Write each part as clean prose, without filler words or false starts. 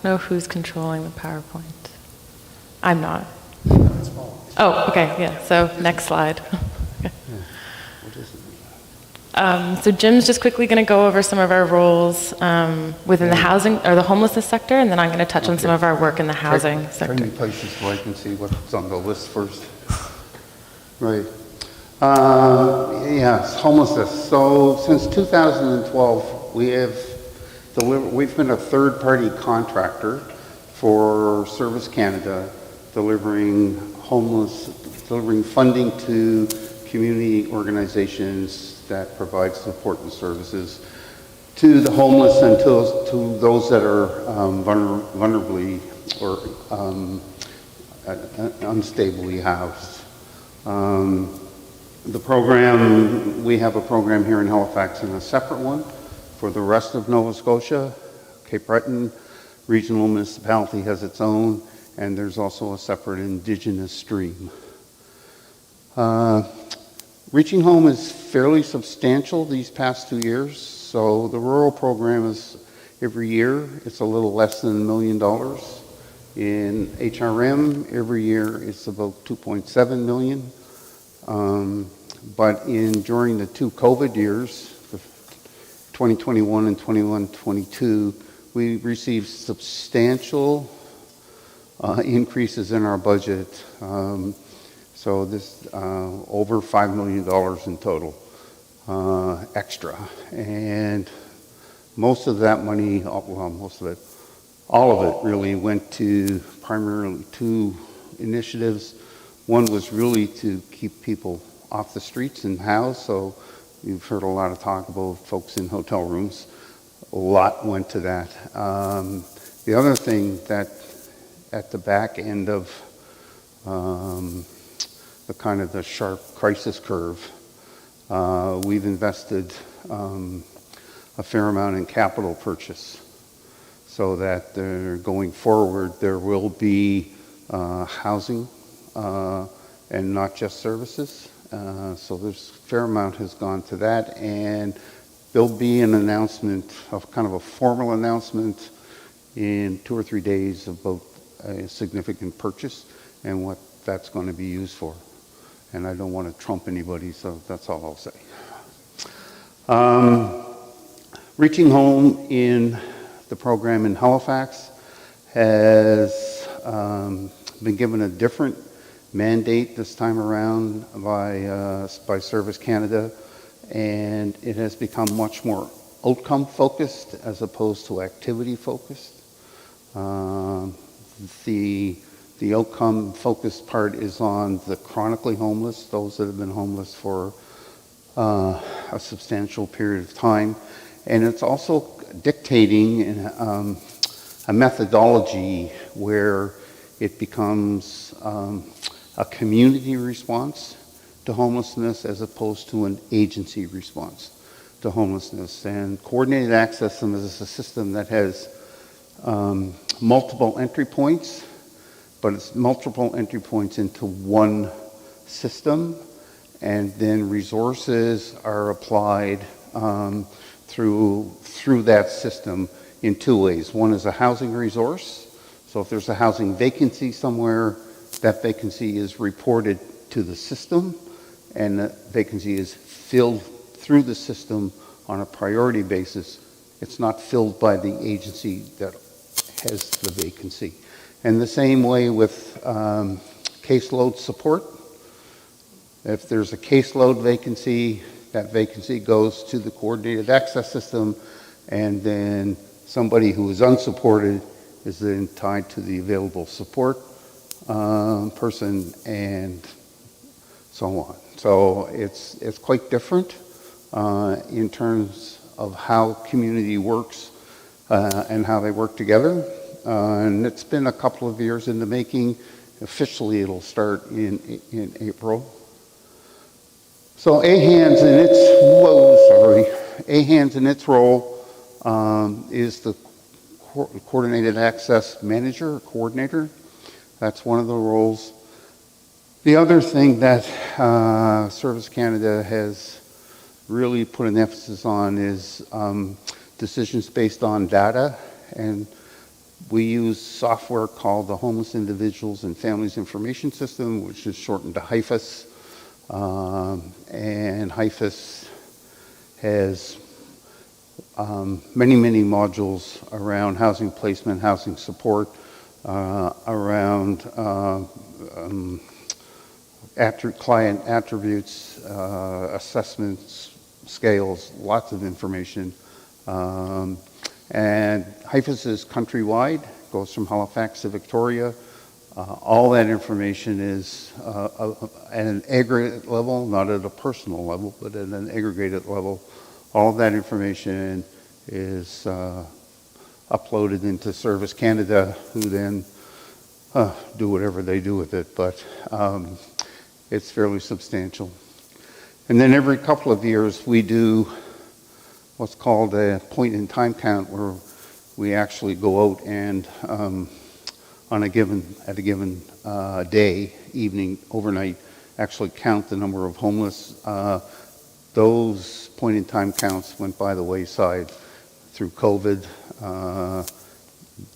know who's controlling the PowerPoint. I'm not. That's all. Oh, okay, yeah, so next slide. Yeah. What is it? So Jim's just quickly going to go over some of our roles within the housing or the homelessness sector, and then I'm going to touch on some of our work in the housing sector. Try me places so I can see what's on the list first. Right. Yes, homelessness. So since 2012, we've been a third-party contractor for Service Canada, delivering funding to community organizations that provide support and services to the homeless and to those that are vulnerably or unstably housed. The program, we have a program here in Halifax and a separate one for the rest of Nova Scotia. Cape Breton Regional Municipality has its own, and there's also a separate Indigenous stream. Reaching Home is fairly substantial these past 2 years. So the rural program is every year, it's a little less than $1 million. In HRM, every year it's about 2.7 million. But during the two COVID years, 2021 and 21-22, we received substantial increases in our budget. So this over $5 million in total extra, and most of that money, all of it really went to primarily two initiatives. One was really to keep people off the streets and housed. So you've heard a lot of talk about folks in hotel rooms. A lot went to that. The other thing that at the back end of the sharp crisis curve, we've invested a fair amount in capital purchase so that going forward there will be housing and not just services. So there's a fair amount has gone to that, and there'll be an announcement of kind of a formal announcement in 2 or 3 days about a significant purchase and what that's going to be used for. And I don't want to trump anybody, so that's all I'll say. Reaching Home in the program in Halifax has been given a different mandate this time around by Service Canada, and it has become much more outcome focused as opposed to activity focused. The outcome focused part is on the chronically homeless, those that have been homeless for a substantial period of time. And it's also dictating a methodology where it becomes a community response to homelessness as opposed to an agency response to homelessness. And coordinated access system is a system that has multiple entry points, but it's multiple entry points into one system, and then resources are applied through that system in two ways. One is a housing resource. So if there's a housing vacancy somewhere, that vacancy is reported to the system, and the vacancy is filled through the system on a priority basis. It's not filled by the agency that has the vacancy. And the same way with caseload support. If there's a caseload vacancy, that vacancy goes to the coordinated access system, and then somebody who is unsupported is then tied to the available support person, and so on. So it's quite different in terms of how community works and how they work together. And it's been a couple of years in the making. Officially, it'll start in April. So AHANS in its role is the coordinated access manager or coordinator. That's one of the roles. The other thing that Service Canada has really put an emphasis on is decisions based on data, and We use software called the Homeless Individuals and Families Information System, which is shortened to HIFIS. And HIFIS has many, many modules around housing placement, housing support, around client attributes, assessments, scales, lots of information. And HIFIS is countrywide, goes from Halifax to Victoria. All that information is at an aggregate level, not at a personal level, but at an aggregated level. All of that information is uploaded into Service Canada, who then do whatever they do with it, but it's fairly substantial. And then every couple of years we do what's called a point-in-time count, where we actually go out and at a given day, evening, overnight, actually count the number of homeless. Those point-in-time counts went by the wayside through COVID.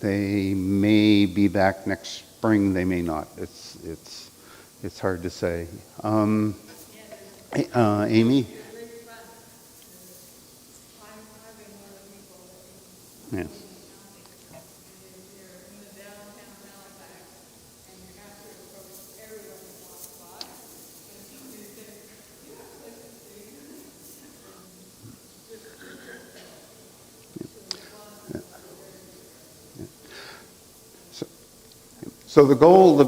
They may be back next spring. They may not. It's hard to say. Amy. Yeah. So the goal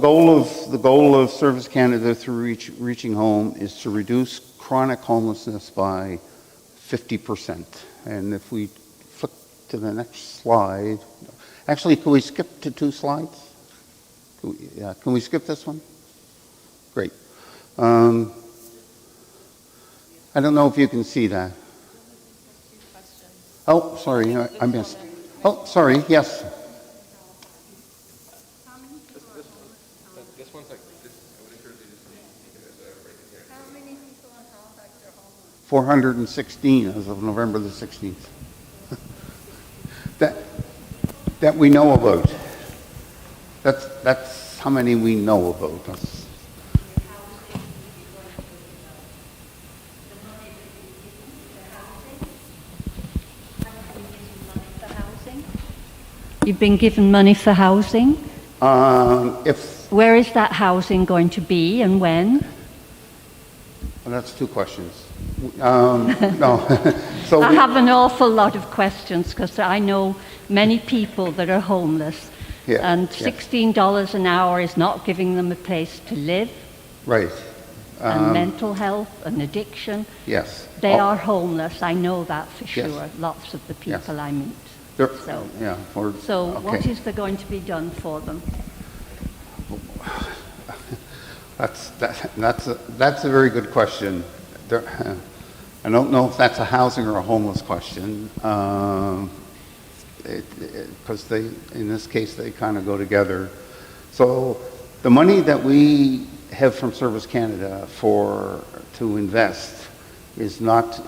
of Service Canada through Reaching Home is to reduce chronic homelessness by 50%. And if we flip to the next slide, actually, can we skip to 2 slides? Can we skip this one? Great. I don't know if you can see that. Oh, sorry, I missed. Oh, sorry, yes. This one's like this. I would encourage you to take it as right here. How many people in Halifax are homeless? 416 as of November the 16th. that we know about. That's how many we know about. You've been given money for housing? Where is that housing going to be and when? Well, that's 2 questions. No. So I have an awful lot of questions because I know many people that are homeless, and $16 an hour is not giving them a place to live. Right. And mental health and addiction. Yes. They are homeless. I know that for sure. Yes. Lots of the people I meet. So what is there going to be done for them? That's a very good question. I don't know if that's a housing or a homeless question, because in this case, they kind of go together. So the money that we have from Service Canada to invest is not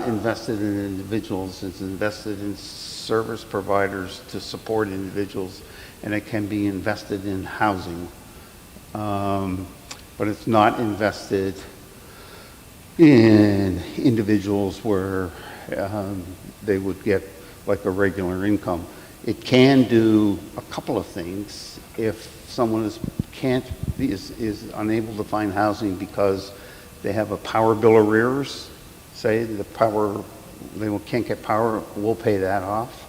invested in individuals. It's invested in service providers to support individuals, and it can be invested in housing. But it's not invested in individuals where they would get like a regular income. It can do a couple of things. If someone is unable to find housing because they have a power bill arrears, say they can't get power, we'll pay that off.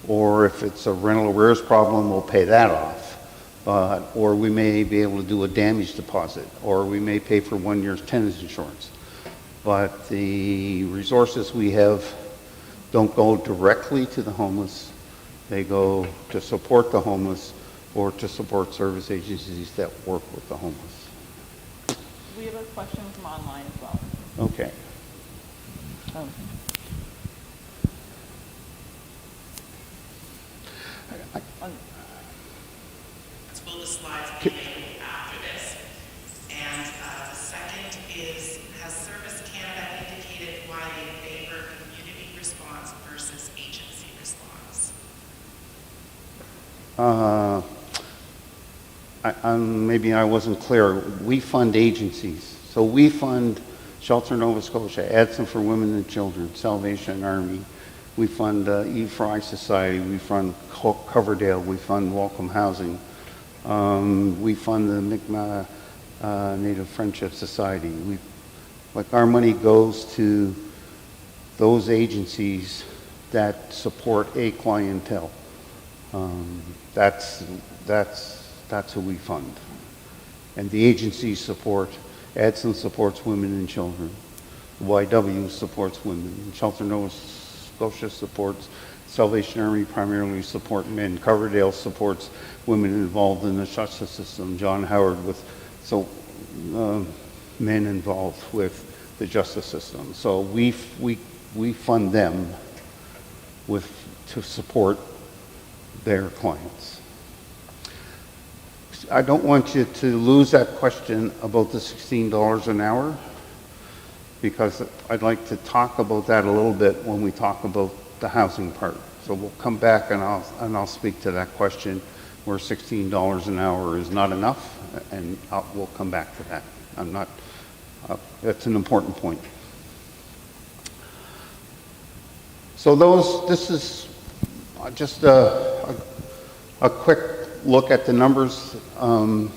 Or if it's a rental arrears problem, we'll pay that off. Or we may be able to do a damage deposit, or we may pay for 1 year's tenant's insurance. But the resources we have don't go directly to the homeless. They go to support the homeless or to support service agencies that work with the homeless. We have a question from online as well. Okay. Will the slides be available after this? And the second is, has Service Canada indicated why they favor community response versus agency response? maybe I wasn't clear. We fund agencies. So we fund Shelter Nova Scotia, AHANS for Women and Children, Salvation Army. We fund Eve Fry Society. We fund Coverdale. We fund Welcome Housing. We fund the Mi'kmaq Native Friendship Society. Like our money goes to those agencies that support a clientele. That's who we fund. And the agencies support, AHANS supports women and children. YW supports women. Shelter Nova Scotia supports, Salvation Army primarily support men. Coverdale supports women involved in the justice system. John Howard men involved with the justice system. So we fund them to support their clients. I don't want you to lose that question about the $16 an hour, because I'd like to talk about that a little bit when we talk about the housing part. So we'll come back and I'll speak to that question where $16 an hour is not enough, and we'll come back to that. That's an important point. So this is just a quick look at the numbers, and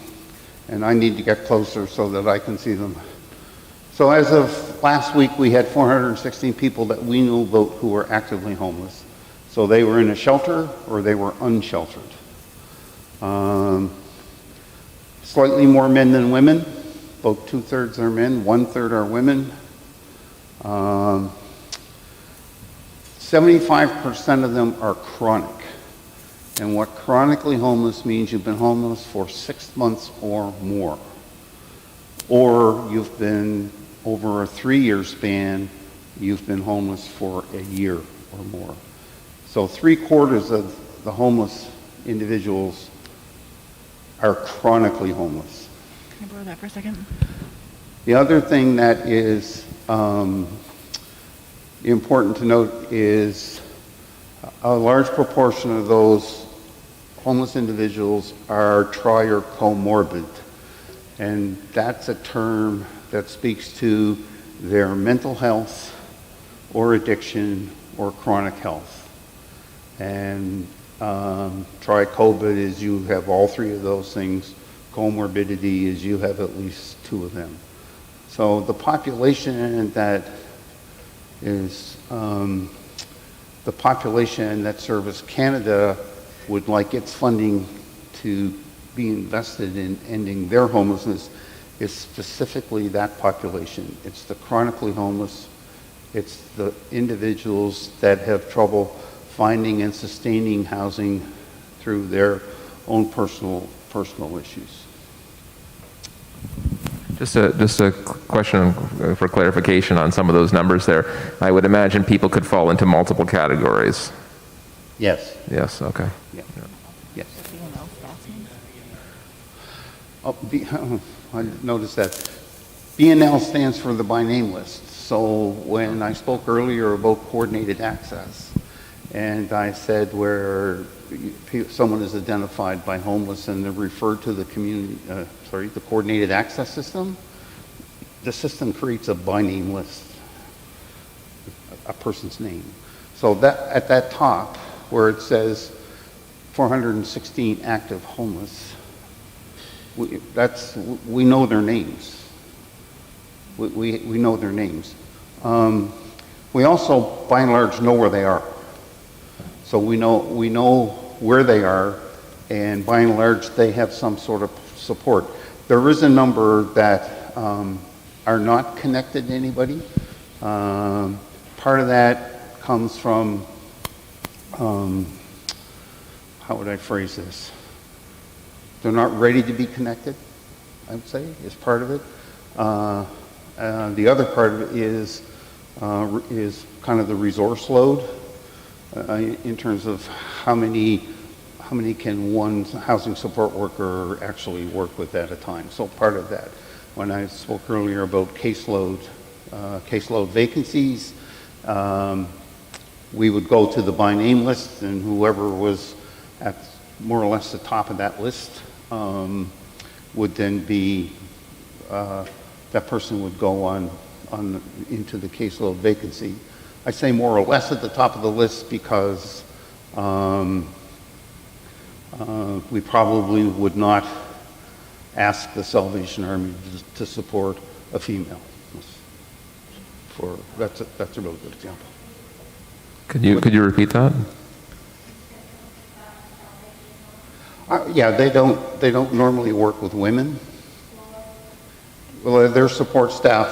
I need to get closer so that I can see them. So as of last week, we had 416 people that we knew about who were actively homeless. So they were in a shelter or they were unsheltered. Slightly more men than women. About 2/3 are men, 1/3 are women. 75% of them are chronic. And what chronically homeless means, you've been homeless for 6 months or more. Or you've been, over a 3-year span, you've been homeless for a year or more. So 3/4 of the homeless individuals are chronically homeless. Can I borrow that for a second? The other thing that is important to note is a large proportion of those homeless individuals are tri or comorbid. And that's a term that speaks to their mental health or addiction or chronic health. And tri-COVID is you have all 3 of those things. Comorbidity is you have at least 2 of them. So the population that is, the population that Service Canada would like its funding to be invested in ending their homelessness is specifically that population. It's the chronically homeless. It's the individuals that have trouble finding and sustaining housing through their own personal issues. Just a question for clarification on some of those numbers there. I would imagine people could fall into multiple categories. Yes. Yes, okay. Yeah. Yes. Oh, I noticed that. BNL stands for the by name list. So when I spoke earlier about coordinated access, and I said where someone is identified by homeless and they're referred to the the coordinated access system, the system creates a by name list, a person's name. So that at that top where it says 416 active homeless, we know their names. We know their names. We also, by and large, know where they are. So we know where they are, and by and large, they have some sort of support. There is a number that are not connected to anybody. Part of that comes from, how would I phrase this? They're not ready to be connected, I would say, is part of it. The other part of it is kind of the resource load in terms of how many can one housing support worker actually work with at a time. So part of that. When I spoke earlier about caseload vacancies, we would go to the by name list, and whoever was more or less the top of that list would then be, that person would go on into the caseload vacancy. I say more or less at the top of the list because we probably would not ask the Salvation Army to support a female. That's a really good example. Could you repeat that? Yeah, they don't normally work with women. Well, their support staff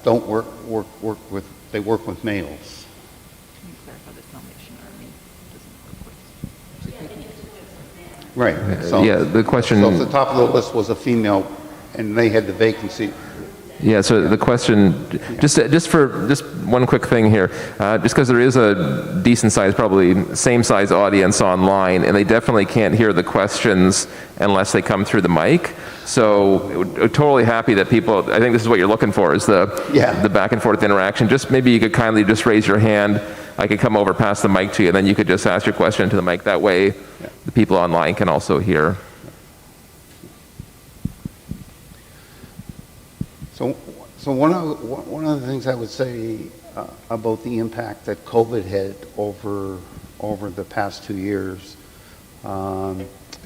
don't work with, they work with males. Can you clarify the Salvation Army doesn't work with? Right. So, Yeah, the question. So if the top of the list was a female and they had the vacancy. Yeah, so the question, just one quick thing here, just because there is a decent size, probably same size audience online, and they definitely can't hear the questions unless they come through the mic. So totally happy that people, I think this is what you're looking for, is the back and forth interaction. Just maybe you could kindly just raise your hand. I could come over, pass the mic to you, and then you could just ask your question to the mic. That way the people online can also hear. So one of the things I would say about the impact that COVID had over the past 2 years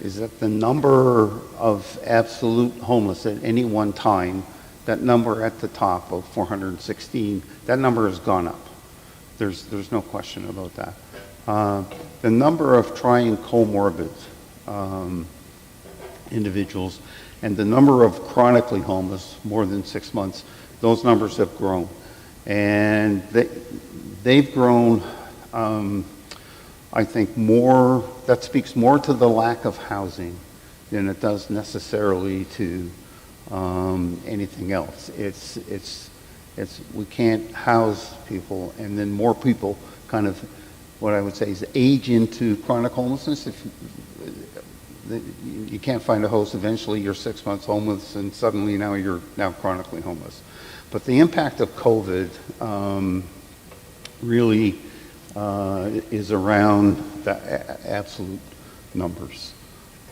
is that the number of absolute homeless at any one time, that number at the top of 416, that number has gone up. There's no question about that. The number of trying comorbid individuals and the number of chronically homeless, more than 6 months, those numbers have grown. And they've grown, I think, more, that speaks more to the lack of housing than it does necessarily to anything else. It's we can't house people, and then more people kind of, what I would say is age into chronic homelessness. If you can't find a host, eventually you're 6 months homeless, and suddenly you're chronically homeless. But the impact of COVID really is around the absolute numbers,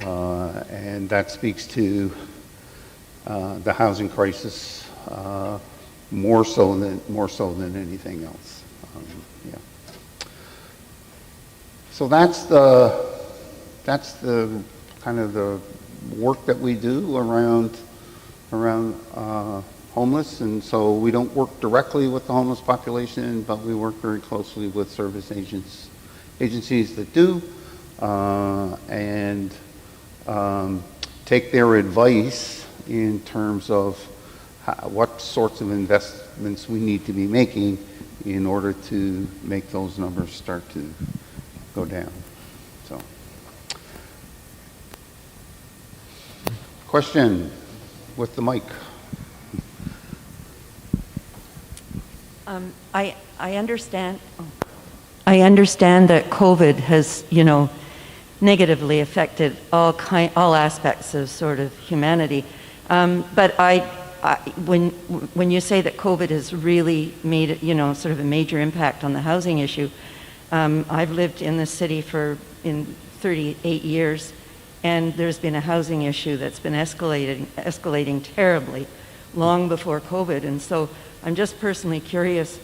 and that speaks to the housing crisis more so than anything else. Yeah. So that's the kind of the work that we do around homeless, and so we don't work directly with the homeless population, but we work very closely with service agencies that do, and take their advice in terms of what sorts of investments we need to be making in order to make those numbers start to go down. So, question with the mic. I understand. I understand that COVID has, negatively affected all aspects of sort of humanity. But when you say that COVID has really made, sort of a major impact on the housing issue, I've lived in the city in 38 years, and there's been a housing issue that's been escalating terribly long before COVID. And so I'm just personally curious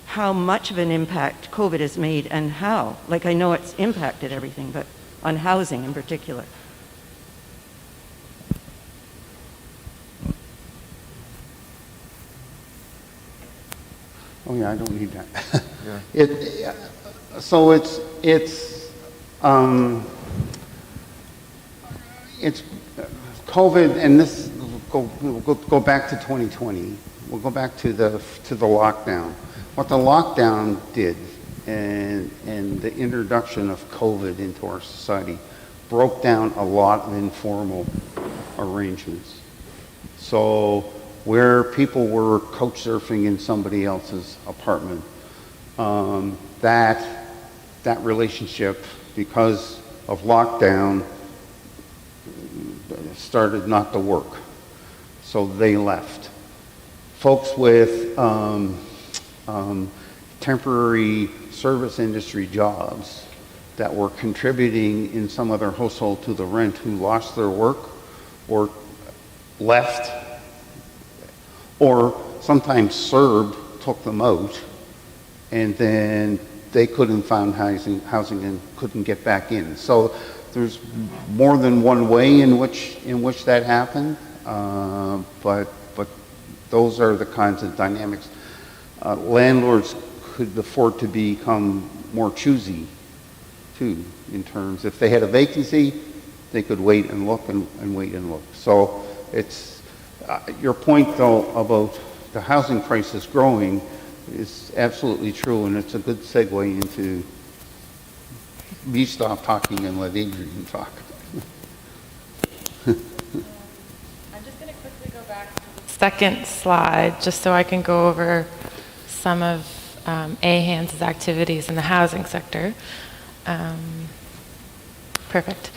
how much of an impact COVID has made, and how. Like, I know it's impacted everything, but on housing in particular. Oh yeah, I don't need that. Yeah. So it's COVID, and this we'll go back to 2020. We'll go back to the lockdown. What the lockdown did, and the introduction of COVID into our society, broke down a lot of informal arrangements. So where people were couch surfing in somebody else's apartment, that relationship, because of lockdown, started not to work. So they left. Folks with temporary service industry jobs that were contributing in some other household to the rent who lost their work or left, or sometimes CERB took them out, and then they couldn't find housing and couldn't get back in. So there's more than one way in which that happened, but those are the kinds of dynamics. Landlords could afford to become more choosy too, in terms, if they had a vacancy, they could wait and look and wait and look. So it's, your point though about the housing prices growing is absolutely true, and it's a good segue into me stop talking and let Adrian talk. I'm just going to quickly go back to the second slide, just so I can go over some of AHANS' activities in the housing sector. Perfect.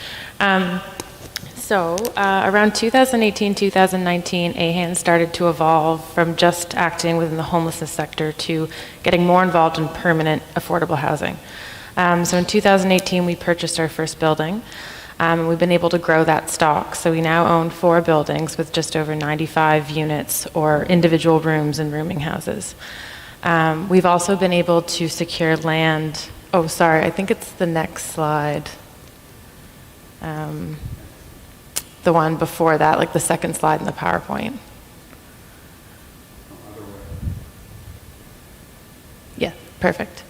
So around 2018, 2019, AHANS started to evolve from just acting within the homelessness sector to getting more involved in permanent affordable housing. So in 2018, we purchased our first building. We've been able to grow that stock. So we now own 4 buildings with just over 95 units or individual rooms and rooming houses. We've also been able to secure land. Oh, sorry, I think it's the next slide. The one before that, like the second slide in the PowerPoint. Yeah, perfect.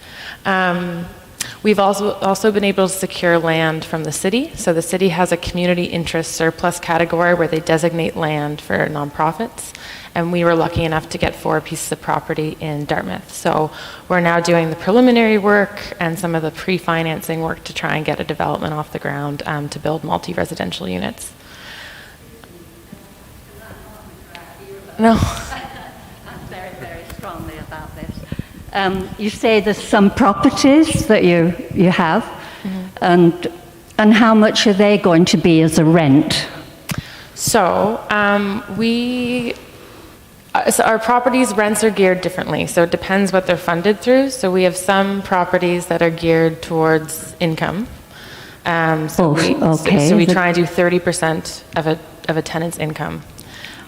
We've also been able to secure land from the city. So the city has a community interest surplus category where they designate land for nonprofits. And we were lucky enough to get 4 pieces of property in Dartmouth. So we're now doing the preliminary work and some of the pre-financing work to try and get a development off the ground to build multi-residential units. No. I'm very, very strongly about this. You say there's some properties that you have, and how much are they going to be as a rent? So so our properties' rents are geared differently, so it depends what they're funded through. So we have some properties that are geared towards income. So we try and do 30% of a tenant's income.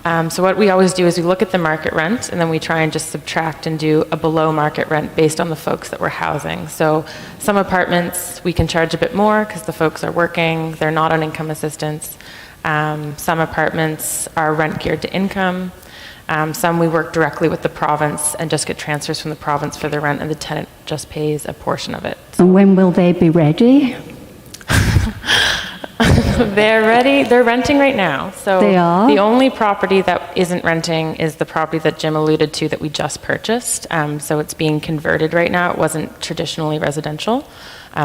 So what we always do is we look at the market rent, and then we try and just subtract and do a below market rent based on the folks that we're housing. So some apartments we can charge a bit more because the folks are working, they're not on income assistance. Some apartments are rent geared to income. Some we work directly with the province and just get transfers from the province for the rent, and the tenant just pays a portion of it. And when will they be ready? They're ready. They're renting right now. So they are? The only property that isn't renting is the property that Jim alluded to that we just purchased. So it's being converted right now. It wasn't traditionally residential.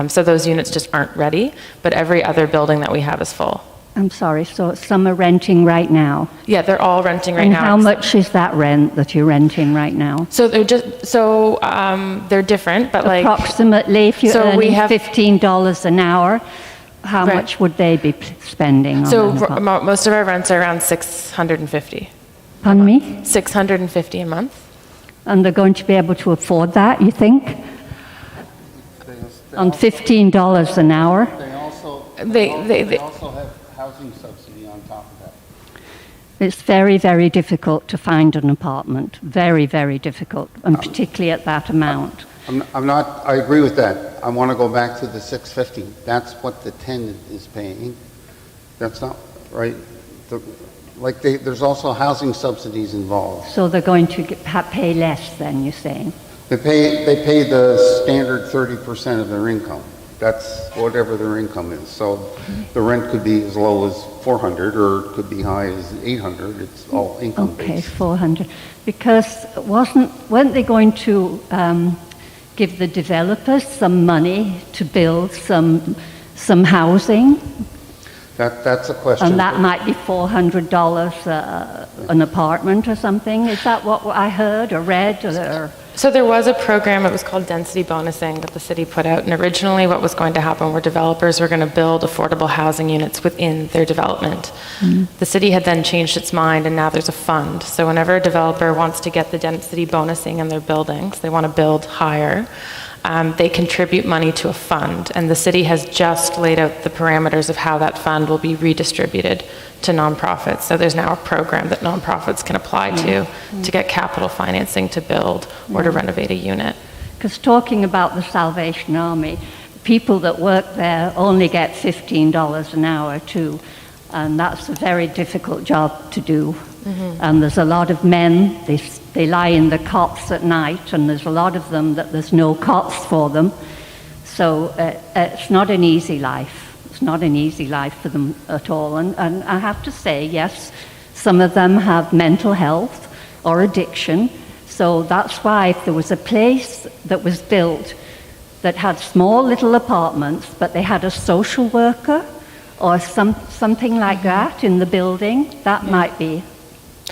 So those units just aren't ready. But every other building that we have is full. I'm sorry, so some are renting right now? Yeah, they're all renting right now. And how much is that rent that you're renting right now? So they're they're different, but like approximately, if you're earning $15 an hour, how much would they be spending on that? Most of our rents are around $650. Pardon me? $650 a month. And they're going to be able to afford that, you think? On $15 an hour? They also have housing subsidy on top of that. It's very, very difficult to find an apartment. Very, very difficult, and particularly at that amount. I agree with that. I want to go back to the $650. That's what the tenant is paying. That's not right. There's also housing subsidies involved. So they're going to pay less then, you're saying? They pay the standard 30% of their income. That's whatever their income is. So the rent could be as low as $400 or it could be high as $800. It's all income based. Okay, $400. Because weren't they going to give the developers some money to build some housing? That's a question. And that might be $400 an apartment or something. Is that what I heard or read? So there was a program, it was called density bonusing, that the city put out, and originally what was going to happen were developers were going to build affordable housing units within their development. The city had then changed its mind, and now there's a fund. So whenever a developer wants to get the density bonusing in their buildings, they want to build higher, they contribute money to a fund, and the city has just laid out the parameters of how that fund will be redistributed to nonprofits. So there's now a program that nonprofits can apply to get capital financing to build or to renovate a unit. Because talking about the Salvation Army, people that work there only get $15 an hour too, and that's a very difficult job to do. And there's a lot of men, they lie in the cots at night, and there's a lot of them that there's no cots for them. So it's not an easy life. It's not an easy life for them at all. And I have to say, yes, some of them have mental health or addiction. So that's why if there was a place that was built that had small little apartments, but they had a social worker or something like that in the building, that might be,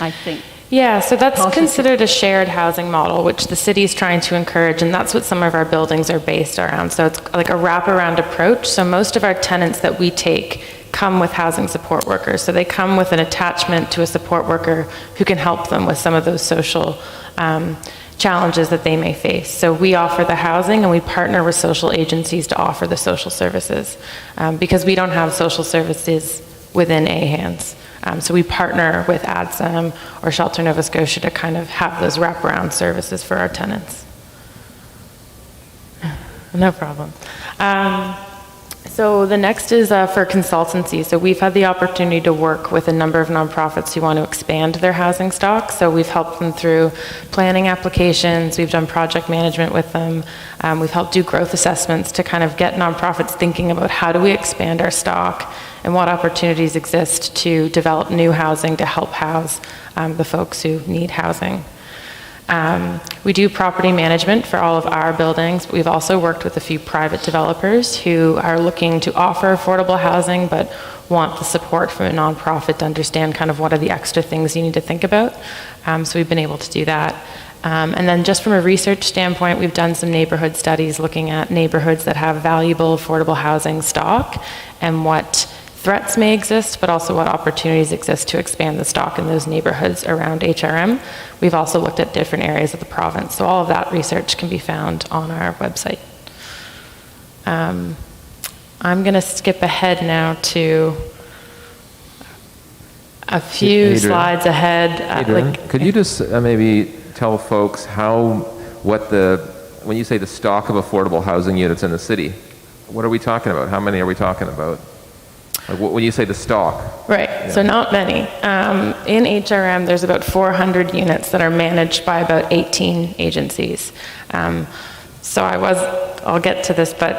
I think. Yeah, so that's positive. considered a shared housing model, which the city is trying to encourage, and that's what some of our buildings are based around. So it's like a wraparound approach. So most of our tenants that we take come with housing support workers. So they come with an attachment to a support worker who can help them with some of those social challenges that they may face. So we offer the housing, and we partner with social agencies to offer the social services, because we don't have social services within AHANS. So we partner with ADSM or Shelter Nova Scotia to kind of have those wraparound services for our tenants. No problem. So the next is for consultancy. So we've had the opportunity to work with a number of nonprofits who want to expand their housing stock. So we've helped them through planning applications, we've done project management with them, we've helped do growth assessments to kind of get nonprofits thinking about how do we expand our stock and what opportunities exist to develop new housing to help house the folks who need housing. We do property management for all of our buildings. We've also worked with a few private developers who are looking to offer affordable housing but want the support from a nonprofit to understand kind of what are the extra things you need to think about. So we've been able to do that. And then just from a research standpoint, we've done some neighborhood studies looking at neighborhoods that have valuable affordable housing stock and what threats may exist, but also what opportunities exist to expand the stock in those neighborhoods around HRM. We've also looked at different areas of the province, so all of that research can be found on our website. I'm going to skip ahead now to a few Adrian. Slides ahead. Adrian, could you just maybe tell folks when you say the stock of affordable housing units in the city, what are we talking about? How many are we talking about? Like when you say the stock. Right, yeah. So not many. In HRM, there's about 400 units that are managed by about 18 agencies. So I'll get to this, but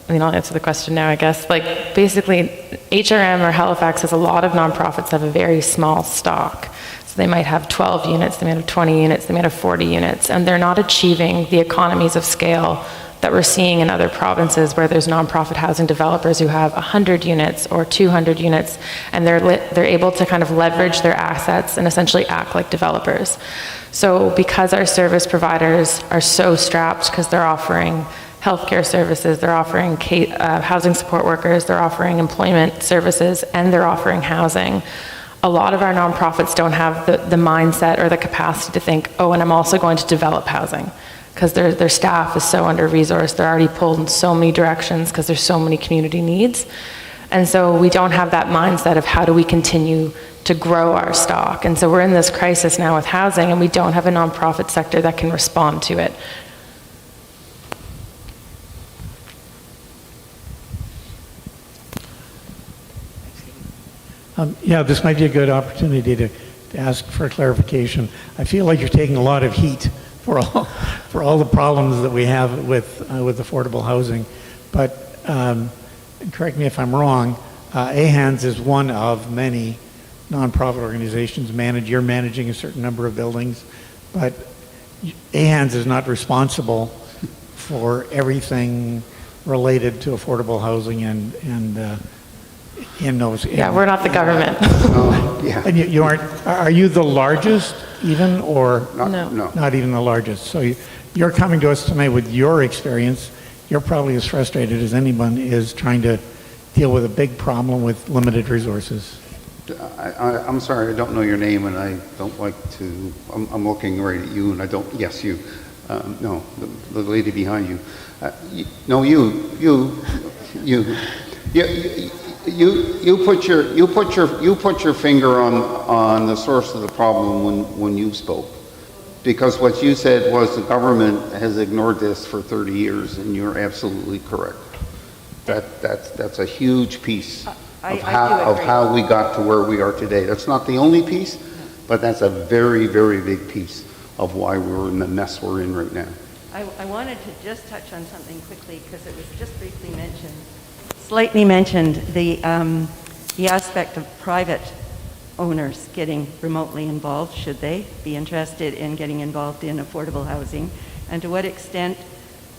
I'll answer the question now, I guess. Like basically, HRM or Halifax has a lot of nonprofits that have a very small stock. So they might have 12 units, they might have 20 units, they might have 40 units, and they're not achieving the economies of scale that we're seeing in other provinces where there's nonprofit housing developers who have 100 units or 200 units, and they're able to kind of leverage their assets and essentially act like developers. So because our service providers are so strapped, because they're offering healthcare services, they're offering housing support workers, they're offering employment services, and they're offering housing, a lot of our nonprofits don't have the mindset or the capacity to think, oh, and I'm also going to develop housing, because their staff is so under-resourced. They're already pulled in so many directions because there's so many community needs. And so we don't have that mindset of how do we continue to grow our stock. And so we're in this crisis now with housing, and we don't have a nonprofit sector that can respond to it. Yeah, this might be a good opportunity to ask for clarification. I feel like you're taking a lot of heat for all the problems that we have with affordable housing. But correct me if I'm wrong, AHANS is one of many nonprofit organizations. You're managing a certain number of buildings, but AHANS is not responsible for everything related to affordable housing and in those. Yeah, we're not the government. Yeah. And you aren't. Are you the largest even, or No. not even the largest? So you're coming to us tonight with your experience. You're probably as frustrated as anyone is trying to deal with a big problem with limited resources. I'm sorry, I don't know your name, and I don't like to. I'm looking right at you, and I don't. Yes, you. No, the lady behind you. No, you, you, you put your finger on the source of the problem when you spoke. Because what you said was the government has ignored this for 30 years, and you're absolutely correct. That's a huge piece of how we got to where we are today. That's not the only piece, but that's a very, very big piece of why we're in the mess we're in right now. I wanted to just touch on something quickly because it was just briefly mentioned, slightly mentioned, the aspect of private owners getting remotely involved, should they be interested in getting involved in affordable housing, and to what extent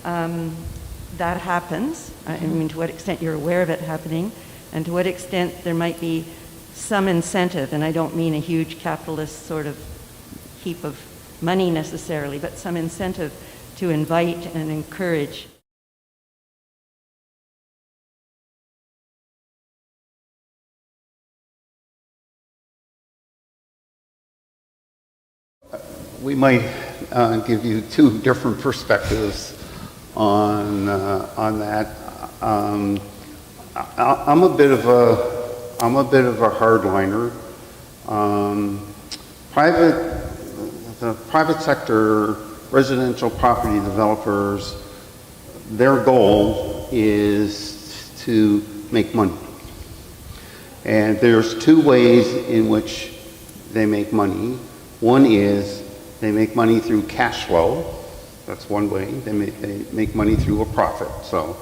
that happens. I mean, to what extent you're aware of it happening, and to what extent there might be some incentive, and I don't mean a huge capitalist sort of heap of money necessarily, but some incentive to invite and encourage. We might give you two different perspectives on that. I'm a bit of a hardliner. The private sector, residential property developers, their goal is to make money. And there's two ways in which they make money. One is they make money through cash flow. That's one way. They make money through a profit. So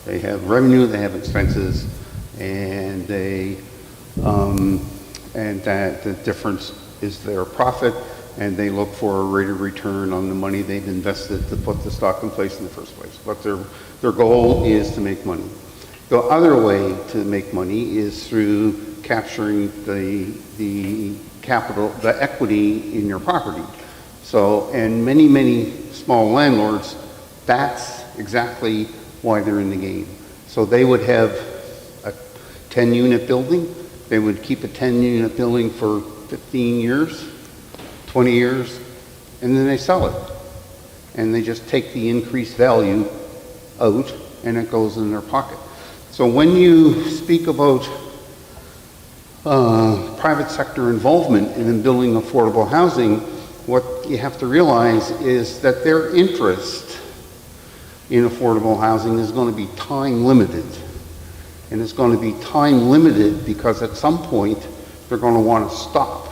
they have revenue, they have expenses, and that the difference is their profit, and they look for a rate of return on the money they've invested to put the stock in place in the first place. But their goal is to make money. The other way to make money is through capturing the capital, the equity in your property. So, and many small landlords, that's exactly why they're in the game. So they would have a 10-unit building. They would keep a 10-unit building for 15 years, 20 years, and then they sell it. And they just take the increased value out, and it goes in their pocket. So when you speak about private sector involvement in building affordable housing, what you have to realize is that their interest in affordable housing is going to be time limited. And it's going to be time limited because at some point they're going to want to stop.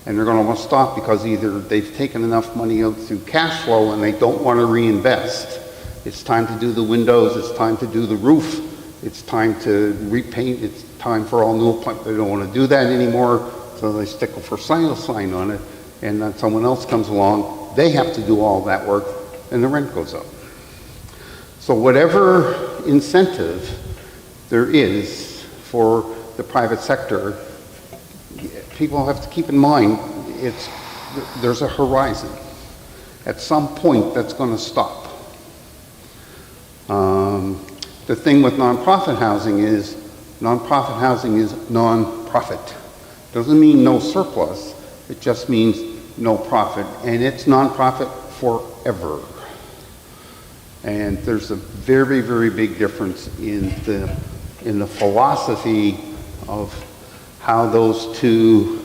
And they're going to want to stop because either they've taken enough money out through cash flow and they don't want to reinvest. It's time to do the windows, it's time to do the roof, it's time to repaint, it's time for all new appliances. They don't want to do that anymore, so they stick a for sale sign on it, and then someone else comes along, they have to do all that work, and the rent goes up. So whatever incentive there is for the private sector, people have to keep in mind there's a horizon. At some point, that's going to stop. The thing with nonprofit housing is non-profit. Doesn't mean no surplus, it just means no profit, and it's non-profit forever. And there's a very, very big difference in the philosophy of how those two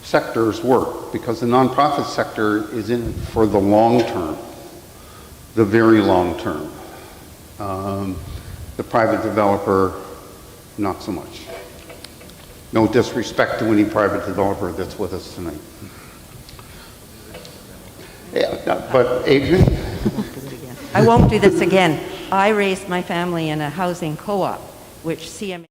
sectors work, because the nonprofit sector is in it for the long term, the very long term. The private developer, not so much. No disrespect to any private developer that's with us tonight. Yeah, but Adrian? I won't do this again. I raised my family in a housing co-op, which CMA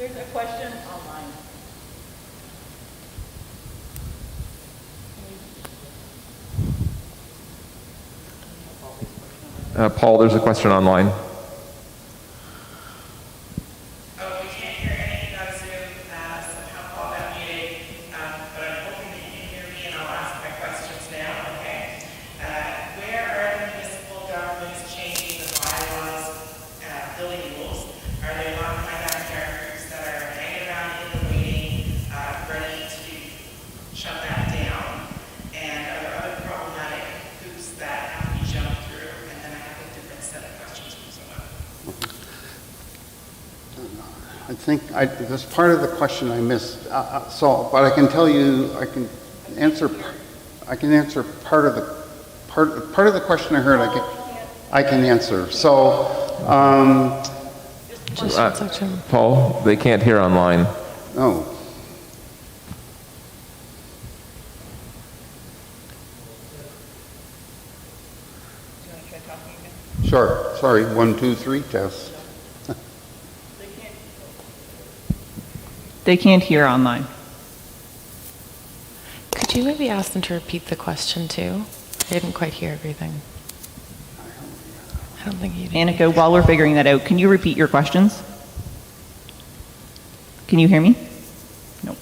There's a question online. Paul, there's a question online. Oh, we can't hear anything on Zoom, somehow Paul got muted, but I'm hoping that you can hear me and I'll ask my questions now, okay? Where are the municipal governments changing the bylaws, building rules? Are there non-backyard groups that are hanging around in the waiting, ready to shut that down? And are there other problematic hoops that have to be jumped through? And then I have a different set of questions from someone. I think there's part of the question I missed. But I can tell you, I can answer part of the question I heard. I can answer. So, Just one section. Paul, they can't hear online. oh. Sure. Sorry. 1, 2, 3 test. They can't hear online. Could you maybe ask them to repeat the question too? I didn't quite hear everything. I don't think you did. Annika, while we're figuring that out, can you repeat your questions? Can you hear me? No.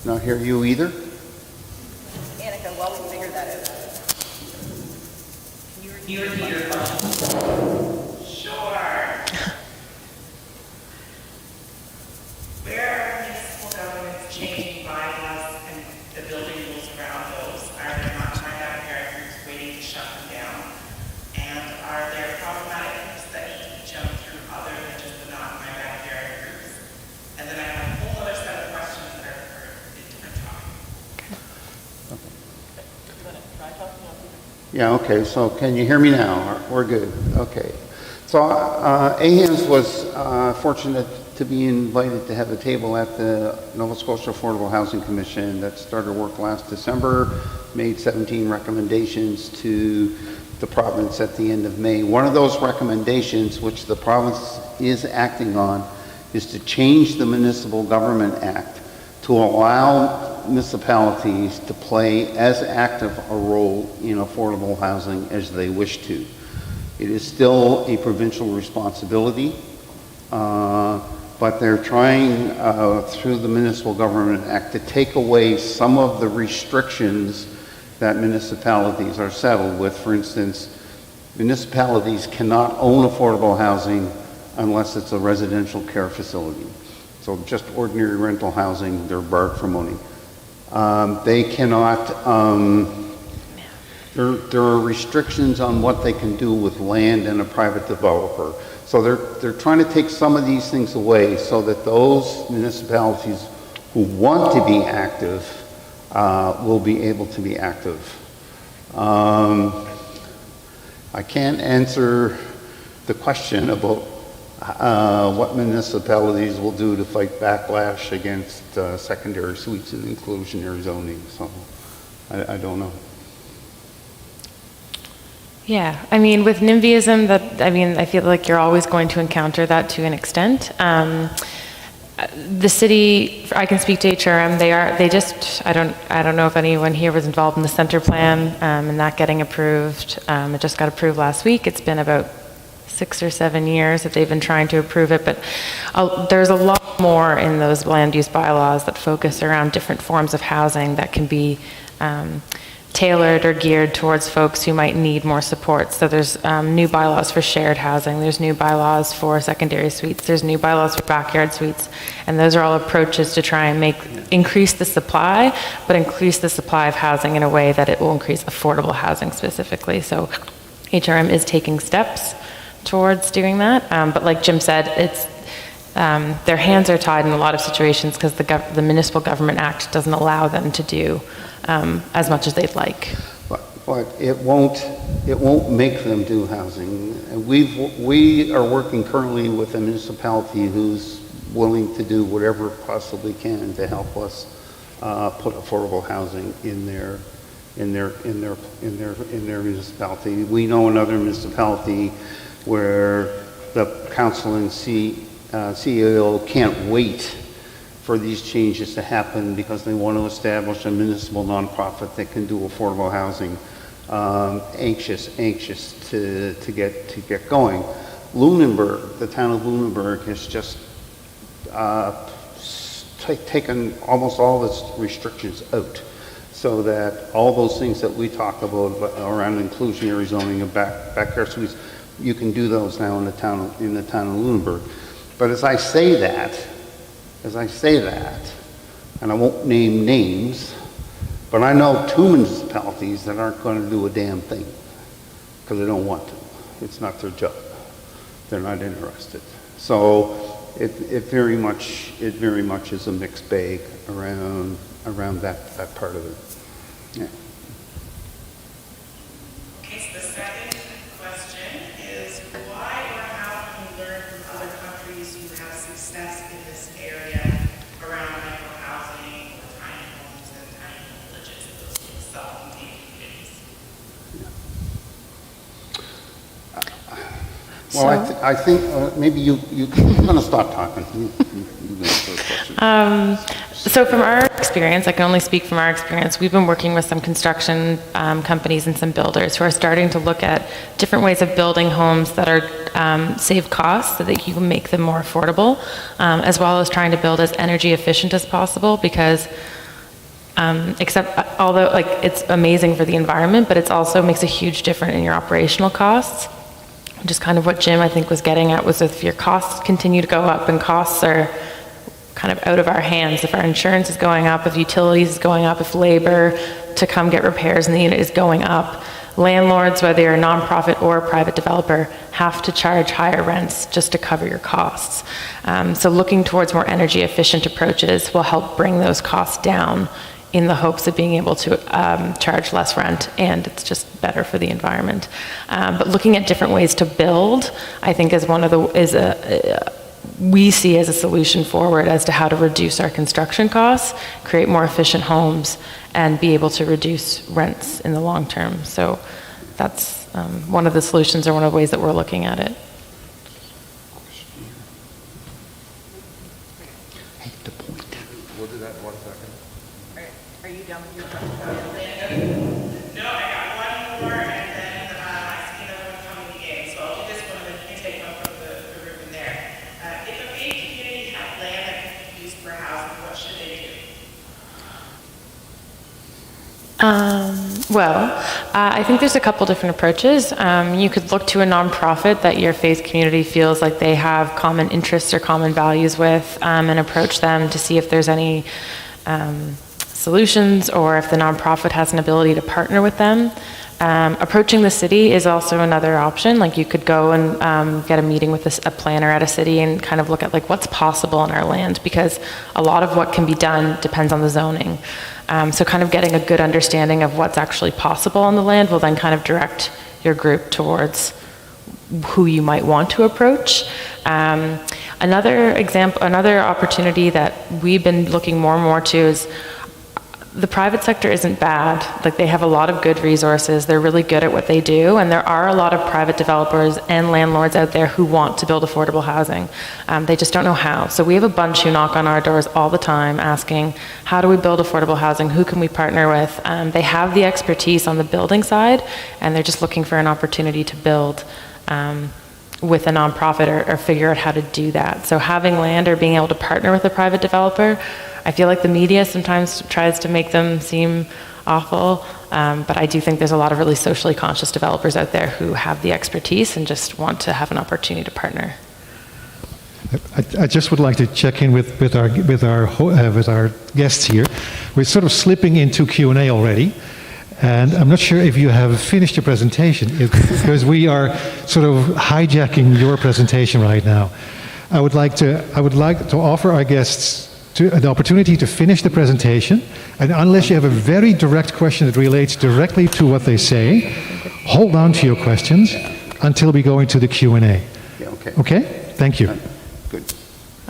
Not hear you either. Annika, while we figure that out. Can you repeat your questions? Sure. Where are municipal governments changing bylaws and the building rules around those? Are there non-backyard groups waiting to shut them down? And are there problematic groups that need to be jumped through other than just the non-backyard groups? And then I have a whole other set of questions that are for a different topic. Yeah, okay, so can you hear me now? We're good, okay. So AHANS was fortunate to be invited to have a table at the Nova Scotia Affordable Housing Commission that started work last December, made 17 recommendations to the province at the end of May. One of those recommendations, which the province is acting on, is to change the Municipal Government Act to allow municipalities to play as active a role in affordable housing as they wish to. It is still a provincial responsibility, but they're trying through the Municipal Government Act to take away some of the restrictions that municipalities are saddled with. For instance, municipalities cannot own affordable housing unless it's a residential care facility. So just ordinary rental housing, they're barred from owning. They cannot, there are restrictions on what they can do with land and a private developer. So they're trying to take some of these things away so that those municipalities who want to be active will be able to be active. I can't answer the question about what municipalities will do to fight backlash against secondary suites and inclusionary zoning, so I don't know. Yeah, I mean, with NIMBYism, I feel like you're always going to encounter that to an extent. The city, I can speak to HRM, I don't know if anyone here was involved in the center plan and that getting approved. It just got approved last week. It's been about 6 or 7 years that they've been trying to approve it, but there's a lot more in those land use bylaws that focus around different forms of housing that can be tailored or geared towards folks who might need more support. So there's new bylaws for shared housing, there's new bylaws for secondary suites, there's new bylaws for backyard suites, and those are all approaches to try and increase the supply, but increase the supply of housing in a way that it will increase affordable housing specifically. So HRM is taking steps towards doing that, but like Jim said, it's their hands are tied in a lot of situations because the Municipal Government Act doesn't allow them to do as much as they'd like. But it won't make them do housing. And we are working currently with a municipality who's willing to do whatever it possibly can to help us put affordable housing in their municipality. We know another municipality where the council in seat CEO can't wait for these changes to happen because they want to establish a municipal nonprofit that can do affordable housing. Anxious to get going. Lunenburg, the town of Lunenburg, has just taken almost all its restrictions out, so that all those things that we talk about around inclusionary zoning and backyard suites, you can do those now in the town of Lunenburg. But as I say that, and I won't name names, but I know 2 municipalities that aren't going to do a damn thing because they don't want to. It's not their job. They're not interested. So it very much is a mixed bag around that part of it. Yeah. Okay, so the second question is, why or how can we learn from other countries who have success in this area around micro-housing or tiny homes and tiny villages, those sort of self-contained communities? Well, I think maybe I'm going to stop talking. You answer the question. So from our experience, I can only speak from our experience, we've been working with some construction companies and some builders who are starting to look at different ways of building homes that are save costs so that you can make them more affordable, as well as trying to build as energy efficient as possible, because although like it's amazing for the environment, but it also makes a huge difference in your operational costs. Just kind of what Jim, I think, was getting at was if your costs continue to go up, and costs are kind of out of our hands, if our insurance is going up, if utilities is going up, if labor to come get repairs in the unit is going up, landlords, whether you're a nonprofit or a private developer, have to charge higher rents just to cover your costs. So looking towards more energy efficient approaches will help bring those costs down in the hopes of being able to charge less rent, and it's just better for the environment. But looking at different ways to build, I think we see as a solution forward as to how to reduce our construction costs, create more efficient homes, and be able to reduce rents in the long term. So that's one of the solutions, or one of the ways that we're looking at it. We'll do that in 1 second. Are you done with your question? No, I got one more, and then I see another one coming again. So I'll do this one, and then you can take one from the group in there. If a big community has land that can be used for housing, what should they do? I think there's a couple different approaches. You could look to a nonprofit that your faith community feels like they have common interests or common values with, and approach them to see if there's any solutions, or if the nonprofit has an ability to partner with them. Approaching the city is also another option. Like you could go and get a meeting with a planner at a city and kind of look at like what's possible in our land, because a lot of what can be done depends on the zoning. So kind of getting a good understanding of what's actually possible on the land will then kind of direct your group towards who you might want to approach. Another opportunity that we've been looking more and more to is the private sector isn't bad. Like they have a lot of good resources. They're really good at what they do. And there are a lot of private developers and landlords out there who want to build affordable housing. They just don't know how. So we have a bunch who knock on our doors all the time asking, how do we build affordable housing? Who can we partner with? They have the expertise on the building side, and they're just looking for an opportunity to build with a nonprofit or figure out how to do that. So having land or being able to partner with a private developer, I feel like the media sometimes tries to make them seem awful, but I do think there's a lot of really socially conscious developers out there who have the expertise and just want to have an opportunity to partner. I just would like to check in with our guests here. We're sort of slipping into Q&A already, and I'm not sure if you have finished your presentation, because we are sort of hijacking your presentation right now. I would like to offer our guests the opportunity to finish the presentation, and unless you have a very direct question that relates directly to what they say, hold on to your questions until we go into the Q&A. Yeah, okay. Okay? Thank you. Good.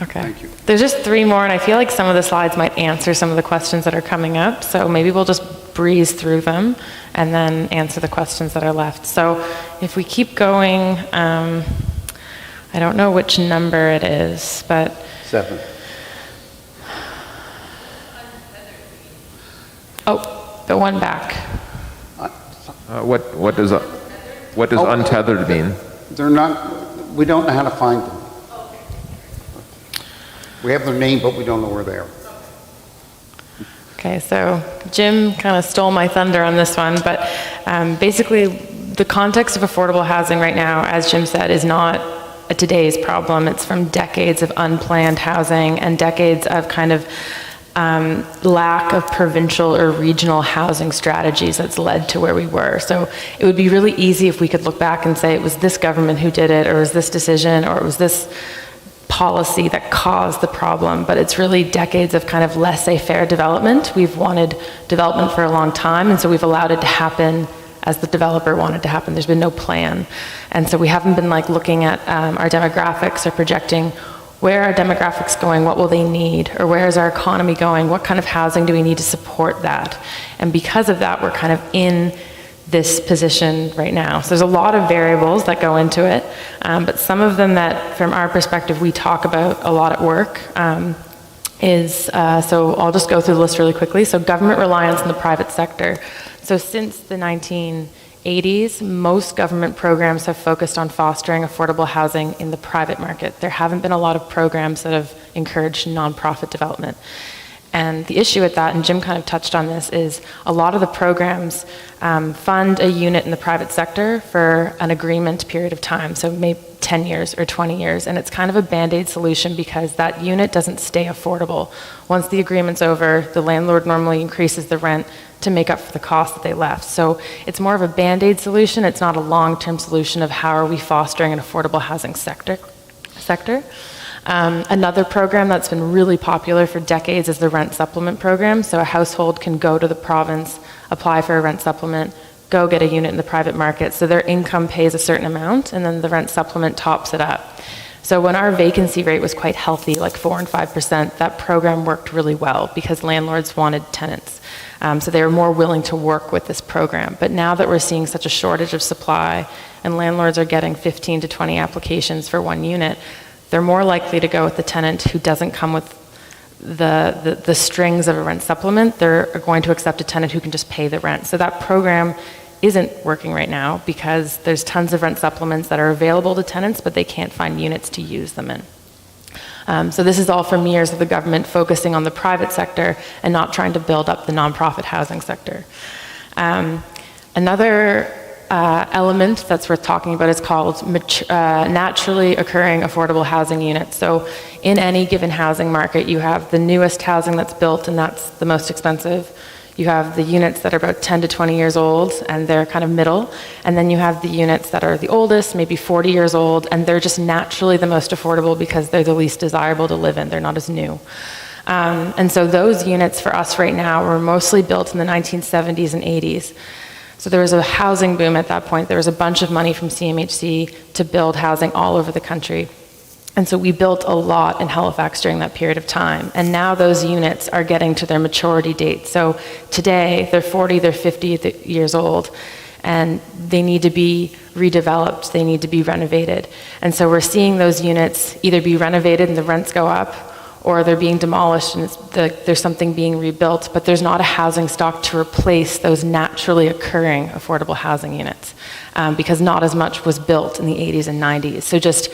Okay. Thank you. There's just 3 more, and I feel like some of the slides might answer some of the questions that are coming up, so maybe we'll just breeze through them and then answer the questions that are left. So if we keep going, I I don't know which number it is, but 7. oh, the one back. What does untethered mean? They're not, we don't know how to find them. We have their name, but we don't know where they are. Okay, so Jim kind of stole my thunder on this one, but basically the context of affordable housing right now, as Jim said, is not a today's problem. It's from decades of unplanned housing and decades of kind of lack of provincial or regional housing strategies that's led to where we were. So it would be really easy if we could look back and say it was this government who did it, or it was this decision, or it was this policy that caused the problem, but it's really decades of kind of laissez-faire development. We've wanted development for a long time, and so we've allowed it to happen as the developer wanted to happen. There's been no plan. And so we haven't been like looking at our demographics or projecting where are demographics going, what will they need, or where is our economy going, what kind of housing do we need to support that? And because of that, we're kind of in this position right now. So there's a lot of variables that go into it, but some of them that, from our perspective, we talk about a lot at work so I'll just go through the list really quickly. So government reliance on the private sector. So since the 1980s, most government programs have focused on fostering affordable housing in the private market. There haven't been a lot of programs that have encouraged nonprofit development. And the issue with that, and Jim kind of touched on this, is a lot of the programs fund a unit in the private sector for an agreement period of time, so maybe 10 years or 20 years, and it's kind of a Band-Aid solution because that unit doesn't stay affordable. Once the agreement's over, the landlord normally increases the rent to make up for the cost that they left. So it's more of a Band-Aid solution. It's not a long-term solution of how are we fostering an affordable housing sector. Another program that's been really popular for decades is the rent supplement program. So a household can go to the province, apply for a rent supplement, go get a unit in the private market. So their income pays a certain amount, and then the rent supplement tops it up. So when our vacancy rate was quite healthy, like 4 and 5%, that program worked really well because landlords wanted tenants. So they were more willing to work with this program. But now that we're seeing such a shortage of supply and landlords are getting 15 to 20 applications for one unit, they're more likely to go with the tenant who doesn't come with the strings of a rent supplement. They're going to accept a tenant who can just pay the rent. So that program isn't working right now because there's tons of rent supplements that are available to tenants, but they can't find units to use them in. So this is all from years of the government focusing on the private sector and not trying to build up the nonprofit housing sector. Another element that's worth talking about is called naturally occurring affordable housing units. So in any given housing market, you have the newest housing that's built, and that's the most expensive. You have the units that are about 10 to 20 years old, and they're kind of middle. And then you have the units that are the oldest, maybe 40 years old, and they're just naturally the most affordable because they're the least desirable to live in. They're not as new. And so those units for us right now were mostly built in the 1970s and 80s. So there was a housing boom at that point. There was a bunch of money from CMHC to build housing all over the country. And so we built a lot in Halifax during that period of time. And now those units are getting to their maturity date. So today, they're 40, they're 50 years old, and they need to be redeveloped, they need to be renovated. And so we're seeing those units either be renovated and the rents go up, or they're being demolished and there's something being rebuilt, but there's not a housing stock to replace those naturally occurring affordable housing units because not as much was built in the 80s and 90s. So just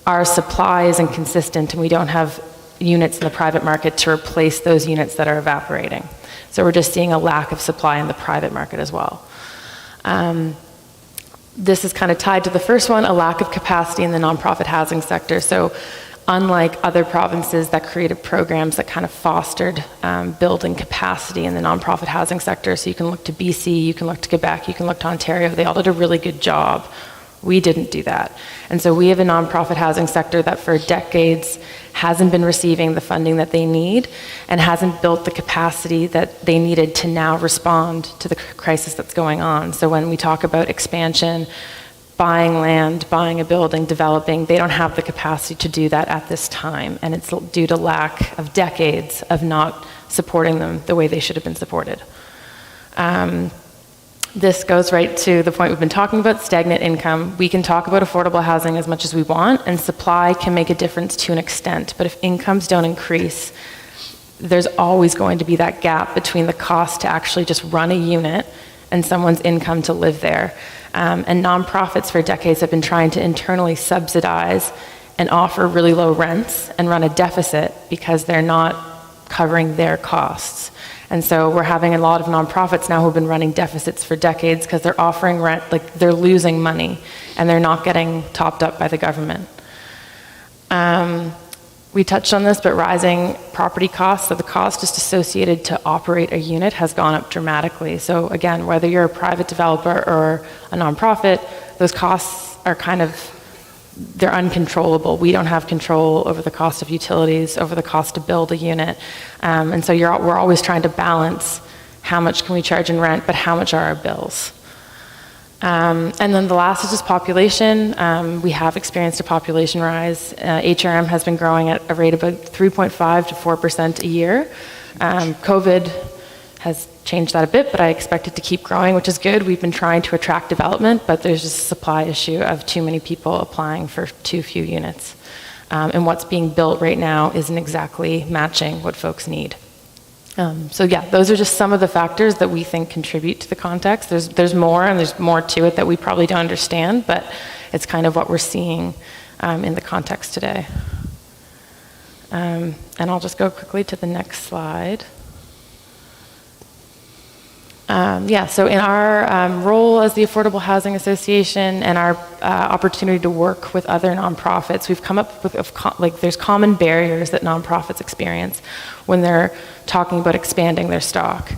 our supply isn't consistent, and we don't have units in the private market to replace those units that are evaporating. So we're just seeing a lack of supply in the private market as well. This is kind of tied to the first one, a lack of capacity in the nonprofit housing sector. So unlike other provinces that created programs that kind of fostered building capacity in the nonprofit housing sector, so you can look to BC, you can look to Quebec, you can look to Ontario, they all did a really good job. We didn't do that. And so we have a nonprofit housing sector that for decades hasn't been receiving the funding that they need and hasn't built the capacity that they needed to now respond to the crisis that's going on. So when we talk about expansion, buying land, buying a building, developing, they don't have the capacity to do that at this time. And it's due to lack of decades of not supporting them the way they should have been supported. This goes right to the point we've been talking about, stagnant income. We can talk about affordable housing as much as we want, and supply can make a difference to an extent. But if incomes don't increase, there's always going to be that gap between the cost to actually just run a unit and someone's income to live there. And nonprofits for decades have been trying to internally subsidize and offer really low rents and run a deficit because they're not covering their costs. And so we're having a lot of nonprofits now who've been running deficits for decades because they're offering rent, like they're losing money and they're not getting topped up by the government. We touched on this, but rising property costs, so the cost just associated to operate a unit has gone up dramatically. So again, whether you're a private developer or a nonprofit, those costs are they're uncontrollable. We don't have control over the cost of utilities, over the cost to build a unit. And so we're always trying to balance how much can we charge in rent, but how much are our bills? And then the last is just population. We have experienced a population rise. HRM has been growing at a rate of about 3.5 to 4% a year. COVID has changed that a bit, but I expect it to keep growing, which is good. We've been trying to attract development, but there's just a supply issue of too many people applying for too few units. And what's being built right now isn't exactly matching what folks need. So yeah, those are just some of the factors that we think contribute to the context. There's more, and there's more to it that we probably don't understand, but it's kind of what we're seeing in the context today. And I'll just go quickly to the next slide. So in our role as the Affordable Housing Association and our opportunity to work with other nonprofits, we've come up with, there's common barriers that nonprofits experience when they're talking about expanding their stock.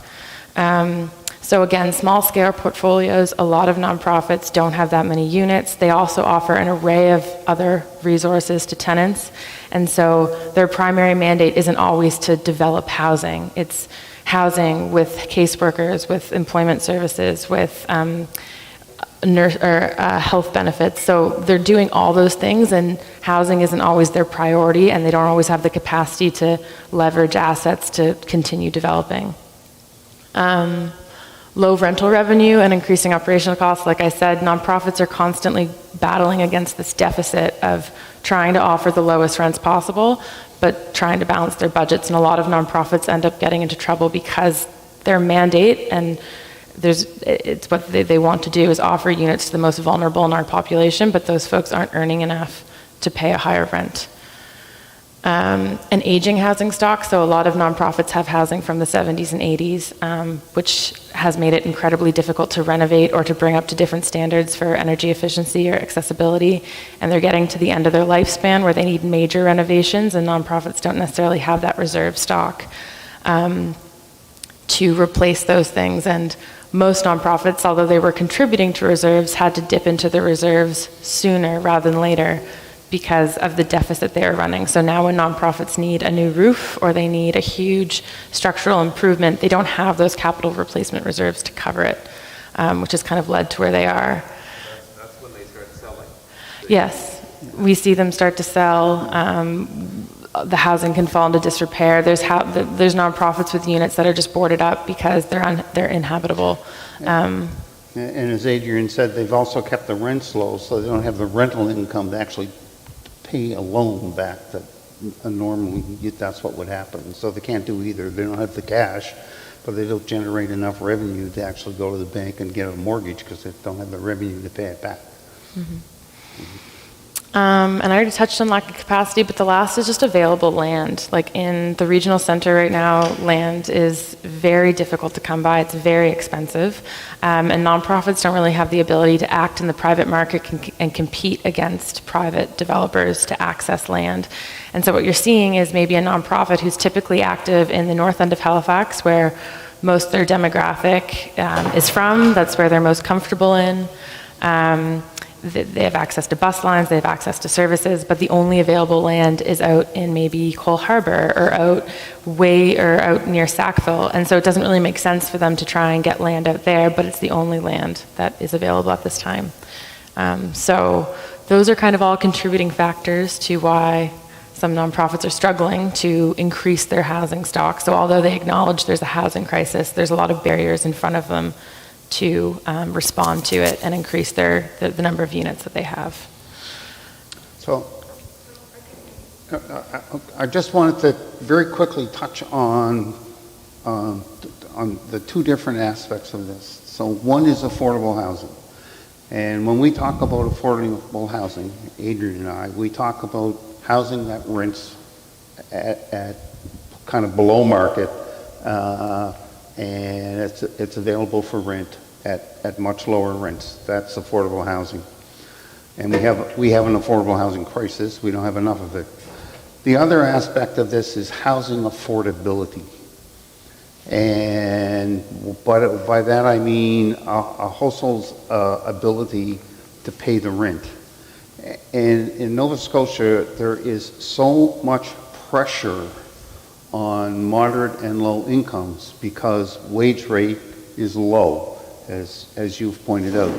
So again, small scale portfolios, a lot of nonprofits don't have that many units. They also offer an array of other resources to tenants. And so their primary mandate isn't always to develop housing. It's housing with caseworkers, with employment services, with health benefits. So they're doing all those things, and housing isn't always their priority, and they don't always have the capacity to leverage assets to continue developing. Low rental revenue and increasing operational costs. Like I said, nonprofits are constantly battling against this deficit of trying to offer the lowest rents possible, but trying to balance their budgets. And a lot of nonprofits end up getting into trouble because their mandate, and it's what they want to do, is offer units to the most vulnerable in our population, but those folks aren't earning enough to pay a higher rent. An aging housing stock, so a lot of nonprofits have housing from the 70s and 80s, which has made it incredibly difficult to renovate or to bring up to different standards for energy efficiency or accessibility, and they're getting to the end of their lifespan where they need major renovations, and nonprofits don't necessarily have that reserve stock to replace those things. And most nonprofits, although they were contributing to reserves, had to dip into the reserves sooner rather than later because of the deficit they are running. So now when nonprofits need a new roof or they need a huge structural improvement, they don't have those capital replacement reserves to cover it, which has kind of led to where they are. That's when they start selling. Yes, we see them start to sell. The housing can fall into disrepair. There's nonprofits with units that are just boarded up because they're inhabitable. And as Adrian said, they've also kept the rents low, so they don't have the rental income to actually pay a loan back that normally that's what would happen. So they can't do either. They don't have the cash, but they don't generate enough revenue to actually go to the bank and get a mortgage because they don't have the revenue to pay it back. Mm-hmm. And I already touched on lack of capacity, but the last is just available land. Like in the regional center right now, land is very difficult to come by. It's very expensive. And nonprofits don't really have the ability to act in the private market and compete against private developers to access land. And so what you're seeing is maybe a nonprofit who's typically active in the north end of Halifax, where most of their demographic is from. That's where they're most comfortable in. They have access to bus lines, they have access to services, but the only available land is out in maybe Cole Harbour or out near Sackville. And so it doesn't really make sense for them to try and get land out there, but it's the only land that is available at this time. So those are kind of all contributing factors to why some nonprofits are struggling to increase their housing stock. So although they acknowledge there's a housing crisis, there's a lot of barriers in front of them to respond to it and increase the number of units that they have. So I just wanted to very quickly touch on the two different aspects of this. So one is affordable housing. And when we talk about affordable housing, Adrian and I, we talk about housing that rents at kind of below market, and it's available for rent at much lower rents. That's affordable housing. And we have an affordable housing crisis. We don't have enough of it. The other aspect of this is housing affordability. And by that I mean a household's ability to pay the rent. And in Nova Scotia, there is so much pressure on moderate and low incomes because wage rate is low, as you've pointed out.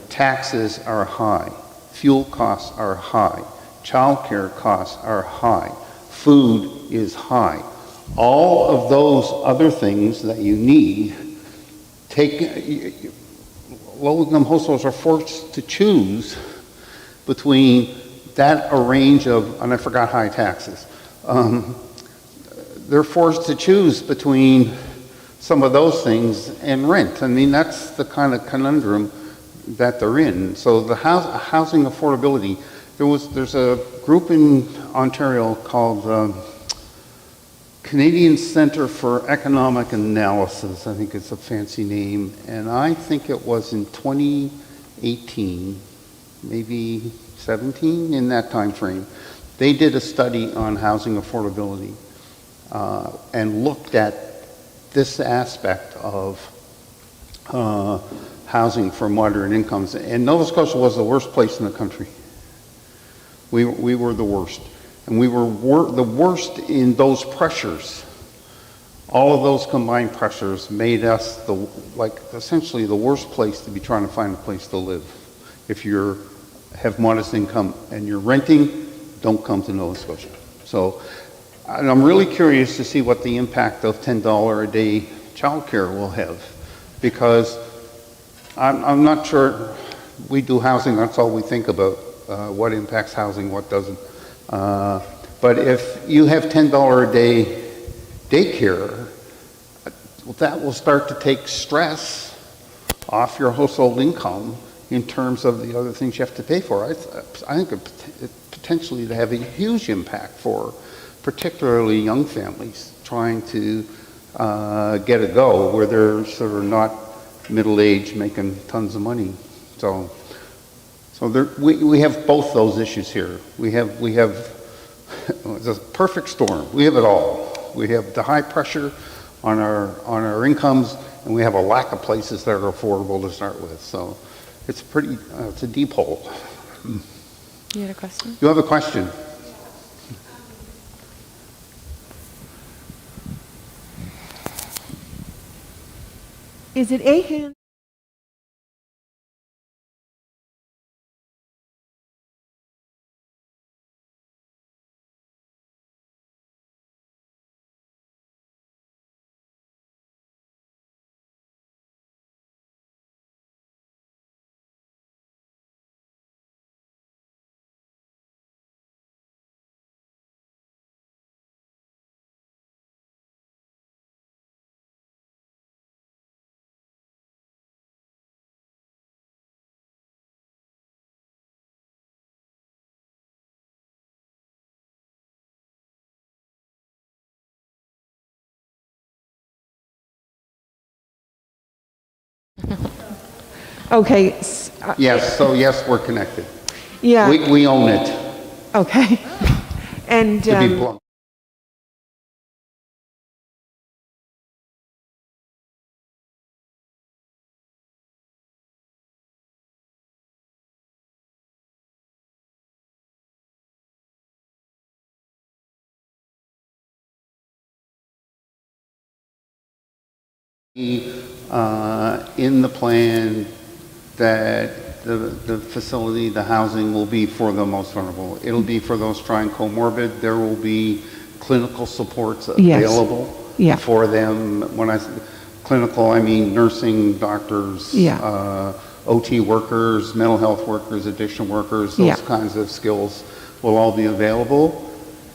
Taxes are high, fuel costs are high, childcare costs are high, food is high. All of those other things that you need, low-income households are forced to choose between that a range of, and I forgot high taxes. They're forced to choose between some of those things and rent. I mean, that's the kind of conundrum that they're in. So the housing affordability, there's a group in Ontario called Canadian Centre for Economic Analysis, I think it's a fancy name, and I think it was in 2018, maybe 17, in that time frame. They did a study on housing affordability and looked at this aspect of housing for moderate incomes. And Nova Scotia was the worst place in the country. We were the worst. And we were the worst in those pressures. All of those combined pressures made us essentially the worst place to be trying to find a place to live. If you have modest income and you're renting, don't come to Nova Scotia. So, and I'm really curious to see what the impact of $10 a day childcare will have, because I'm not sure. We do housing, that's all we think about, what impacts housing, what doesn't. But if you have $10 a day daycare, that will start to take stress off your household income in terms of the other things you have to pay for. I think it potentially to have a huge impact for particularly young families trying to get a go where they're sort of not middle-aged making tons of money. So we have both those issues here. We have it's a perfect storm. We have it all. We have the high pressure on our incomes, and we have a lack of places that are affordable to start with. So it's it's a deep hole. You had a question? You have a question? Is it AHANS? Okay. Yes, so yes, we're connected. Yeah. We own it, Okay. And to be blunt. In the plan that the facility, the housing will be for the most vulnerable. It'll be for those trying comorbid. There will be clinical supports Yes. available Yeah. for them. clinical, I mean nursing, doctors, Yeah. OT workers, mental health workers, addiction workers, those Yeah. kinds of skills will all be available.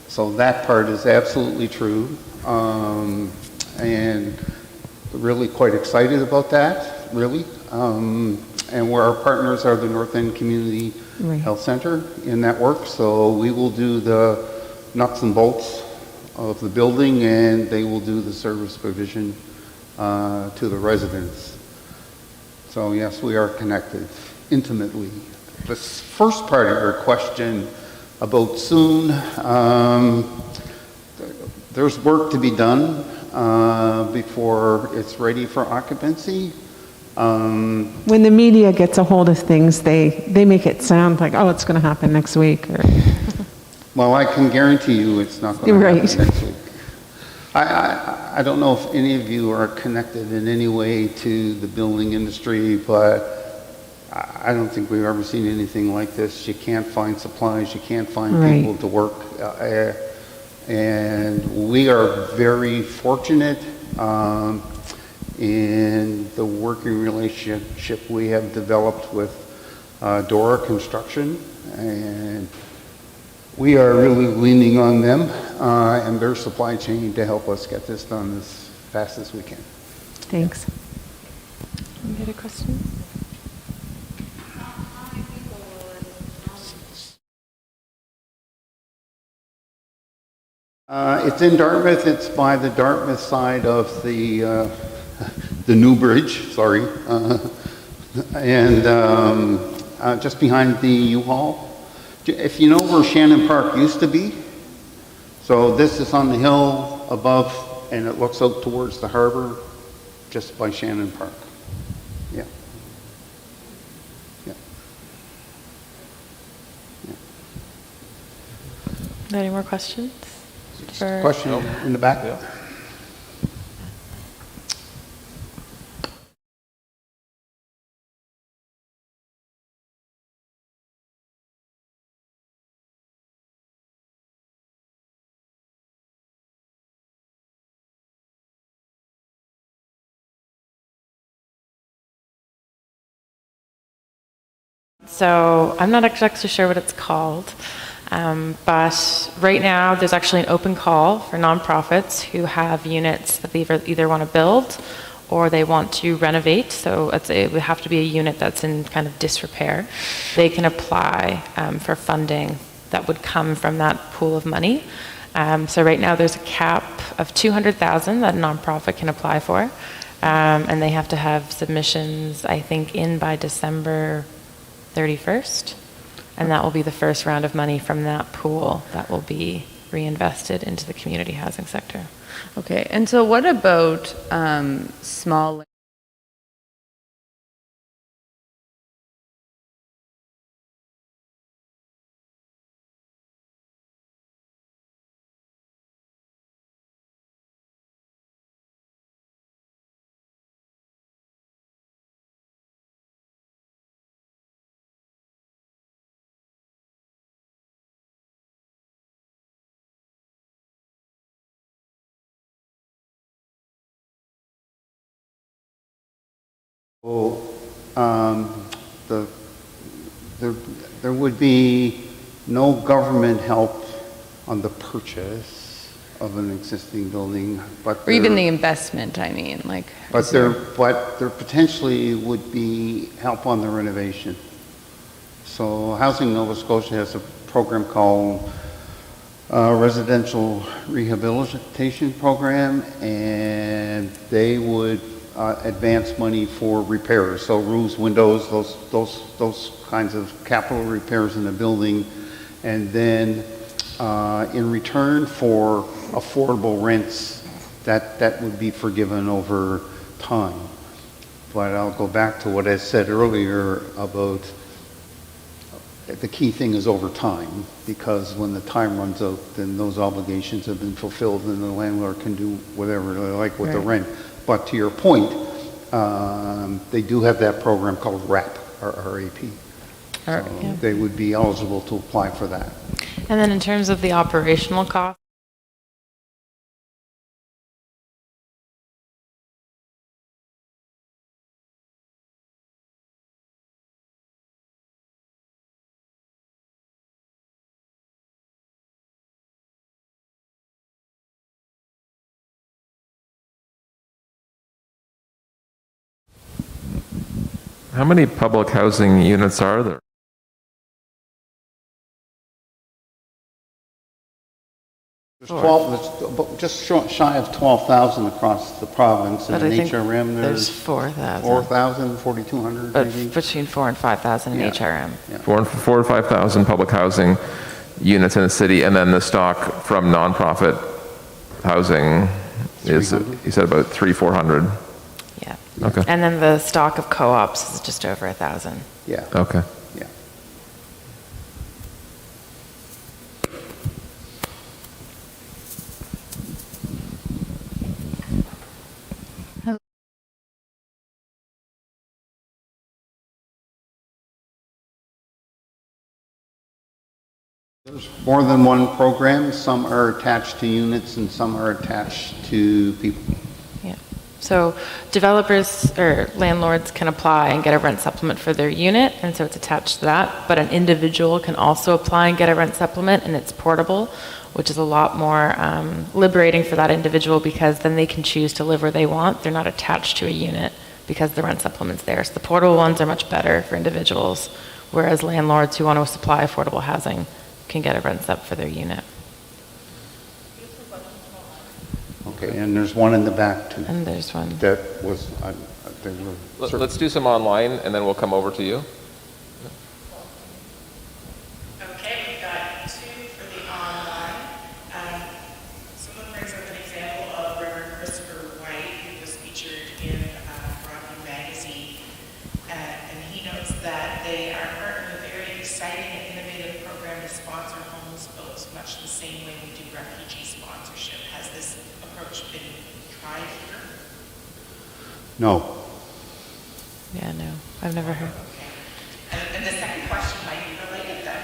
So that part is absolutely true. And really quite excited about that, really. And where our partners are the North End Community Right. Health Center in that work. So we will do the nuts and bolts of the building, and they will do the service provision to the residents. So yes, we are connected intimately. The first part of your question about soon, there's work to be done before it's ready for occupancy. When the media gets a hold of things, they make it sound like, oh, it's going to happen next week. Or Well, I can guarantee you it's not going to happen Right. next week. I don't know if any of you are connected in any way to the building industry, but I don't think we've ever seen anything like this. You can't find supplies, you can't find Right. people to work. And we are very fortunate in the working relationship we have developed with Dora Construction, and we are really leaning on them and their supply chain to help us get this done as fast as we can. thanks. Any other questions? It's in Dartmouth. It's by the Dartmouth side of the new bridge, sorry, and just behind the U-Haul. If you know where Shannon Park used to be, so this is on the hill above, and it looks out towards the harbor, just by Shannon Park. Yeah. Yeah. Any more questions? For- Question in the back? So I'm not actually sure what it's called, but right now there's actually an open call for nonprofits who have units that they either want to build or they want to renovate. So it would have to be a unit that's in kind of disrepair. They can apply for funding that would come from that pool of money. So right now there's a cap of $200,000 that a nonprofit can apply for, and they have to have submissions, I think, in by December 31st, and that will be the first round of money from that pool that will be reinvested into the community housing sector. Okay, and so what about small? So, there would be no government help on the purchase of an existing building, but Or even there- the investment, I mean, like. but there potentially would be help on the renovation. So Housing Nova Scotia has a program called Residential Rehabilitation Program, and they would advance money for repairs, so roofs, windows, those kinds of capital repairs in the building, and then in return for affordable rents, that would be forgiven over time. But I'll go back to what I said earlier about the key thing is over time, because when the time runs out, then those obligations have been fulfilled and the landlord can do whatever they like with the rent. But to your point, they do have that program called RAP, or RAP. So they would be eligible to apply for that. And then in terms of the operational cost, How many public housing units are there? There's 12, there's just shy of 12,000 across the province. But In I think HRM, there's there's 4,000. 4,000, 4,200 But maybe. between 4,000 and 5,000 in Yeah. HRM. Yeah. 4 or 5,000 public housing units in the city, and then the stock from nonprofit housing is, 300? you said about 400. Yeah. Okay. And then the stock of co-ops is just over 1,000. Yeah, Okay. yeah. There's more than one program. Some are attached to units and some are attached to people. Yeah. So developers or landlords can apply and get a rent supplement for their unit, and so it's attached to that. But an individual can also apply and get a rent supplement, and it's portable, which is a lot more liberating for that individual because then they can choose to live where they want. They're not attached to a unit because the rent supplement's there. So the portable ones are much better for individuals, whereas landlords who want to supply affordable housing can get a rent sup for their unit. Okay, and there's one in the back too. And there's one. That was, they were. Let's do some online, and then we'll come over to you. Okay, we've got two for the online. Someone brings up an example of Reverend Christopher White, who was featured in Broadview Magazine. And he notes that they are partnering with a very exciting and innovative program to sponsor homeless folks, much the same way we do refugee sponsorship. Has this approach been tried here? No. Yeah, no, I've never heard. And the second question might be related then.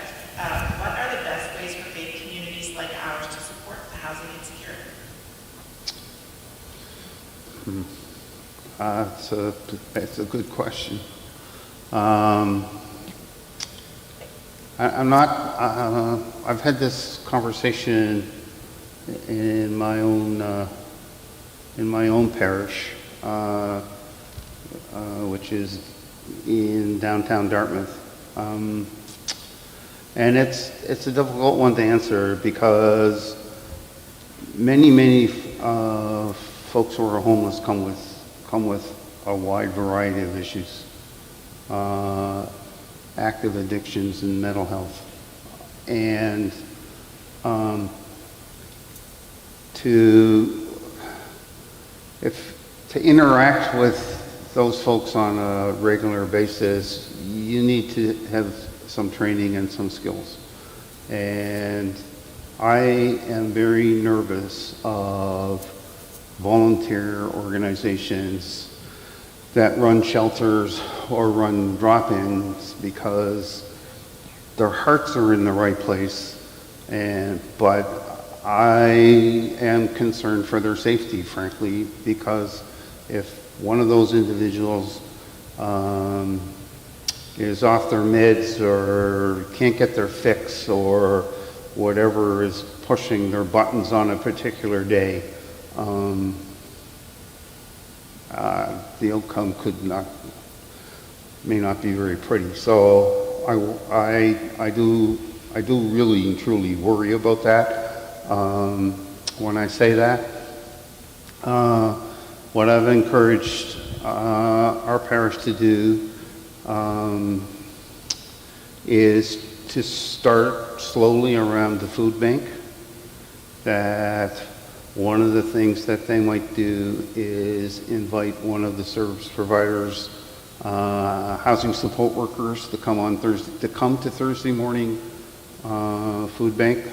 What are the best ways for faith communities like ours to support the housing insecure? It's a good question. I'm not, I've had this conversation in my own parish, which is in downtown Dartmouth. And it's a difficult one to answer because many folks who are homeless come with a wide variety of issues, active addictions and mental health, and to interact with those folks on a regular basis, you need to have some training and some skills. And I am very nervous of volunteer organizations that run shelters or run drop-ins because their hearts are in the right place, but I am concerned for their safety, frankly, because if one of those individuals is off their meds or can't get their fix or whatever is pushing their buttons on a particular day, the outcome may not be very pretty. So I do really and truly worry about that. When I say that, what I've encouraged our parish to do is to start slowly around the food bank. That one of the things that they might do is invite one of the service providers, housing support workers, to come to Thursday morning food bank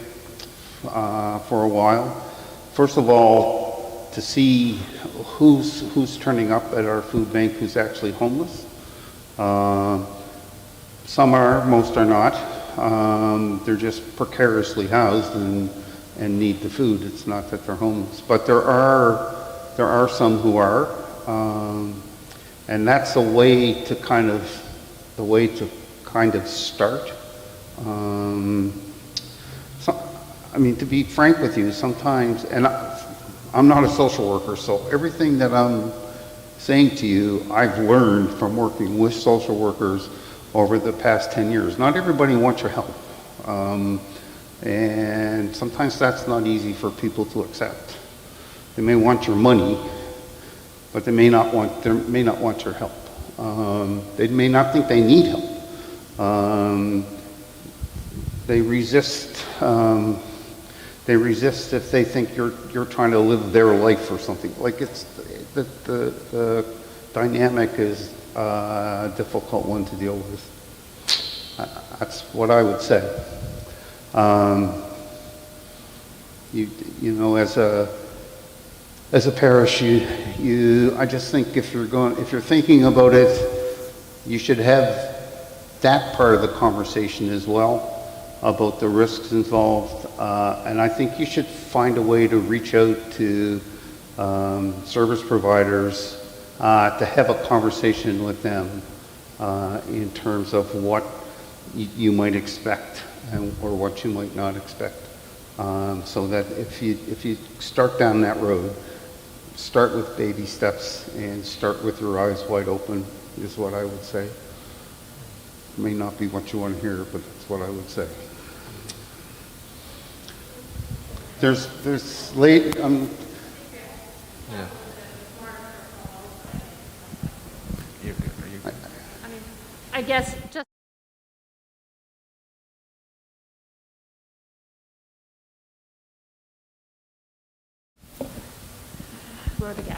for a while. First of all, to see who's turning up at our food bank who's actually homeless. Some are, most are not. They're just precariously housed and need the food. It's not that they're homeless, but there are some who are, and that's a way to kind of start. I mean, to be frank with you, sometimes, and I'm not a social worker, so everything that I'm saying to you, I've learned from working with social workers over the past 10 years. Not everybody wants your help. And sometimes that's not easy for people to accept. They may want your money, but they may not want your help. They may not think they need help. They resist. They resist if they think you're trying to live their life or something. Like it's the dynamic is a difficult one to deal with. That's what I would say. You know, as a parish, I just think if you're thinking about it, you should have that part of the conversation as well about the risks involved, and I think you should find a way to reach out to service providers to have a conversation with them in terms of what you might expect or what you might not expect, so that if you start down that road, start with baby steps and start with your eyes wide open is what I would say. It may not be what you want to hear, but that's what I would say. There's late. Yeah. I guess just. Where to go?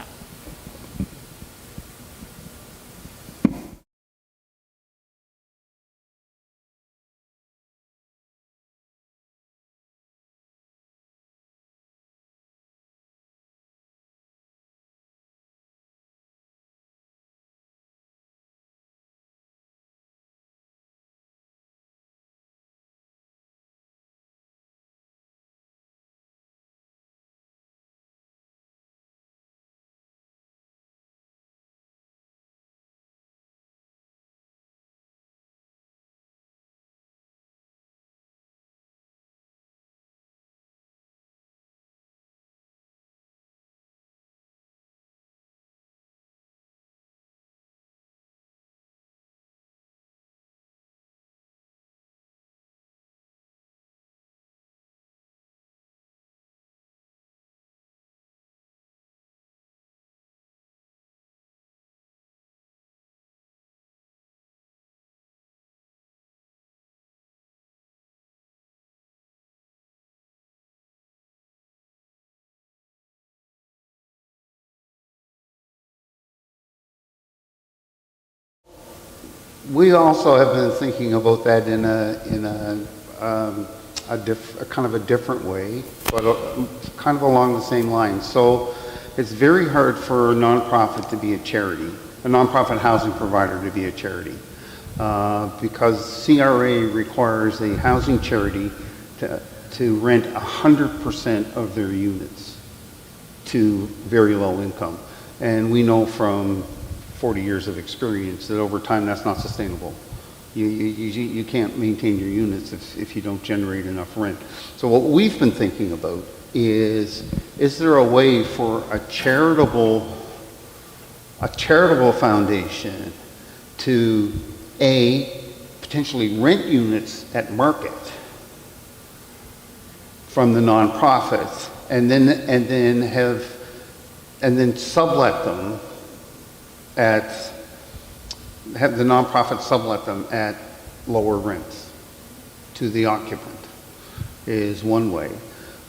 We also have been thinking about that in a kind of a different way, but kind of along the same lines. So it's very hard for a nonprofit to be a charity, a nonprofit housing provider to be a charity, because CRA requires a housing charity to rent 100% of their units to very low income. And we know from 40 years of experience that over time that's not sustainable. You can't maintain your units if you don't generate enough rent. So what we've been thinking about is there a way for a charitable foundation to potentially rent units at market from the nonprofits and then sublet them have the nonprofit sublet them at lower rents to the occupant is one way.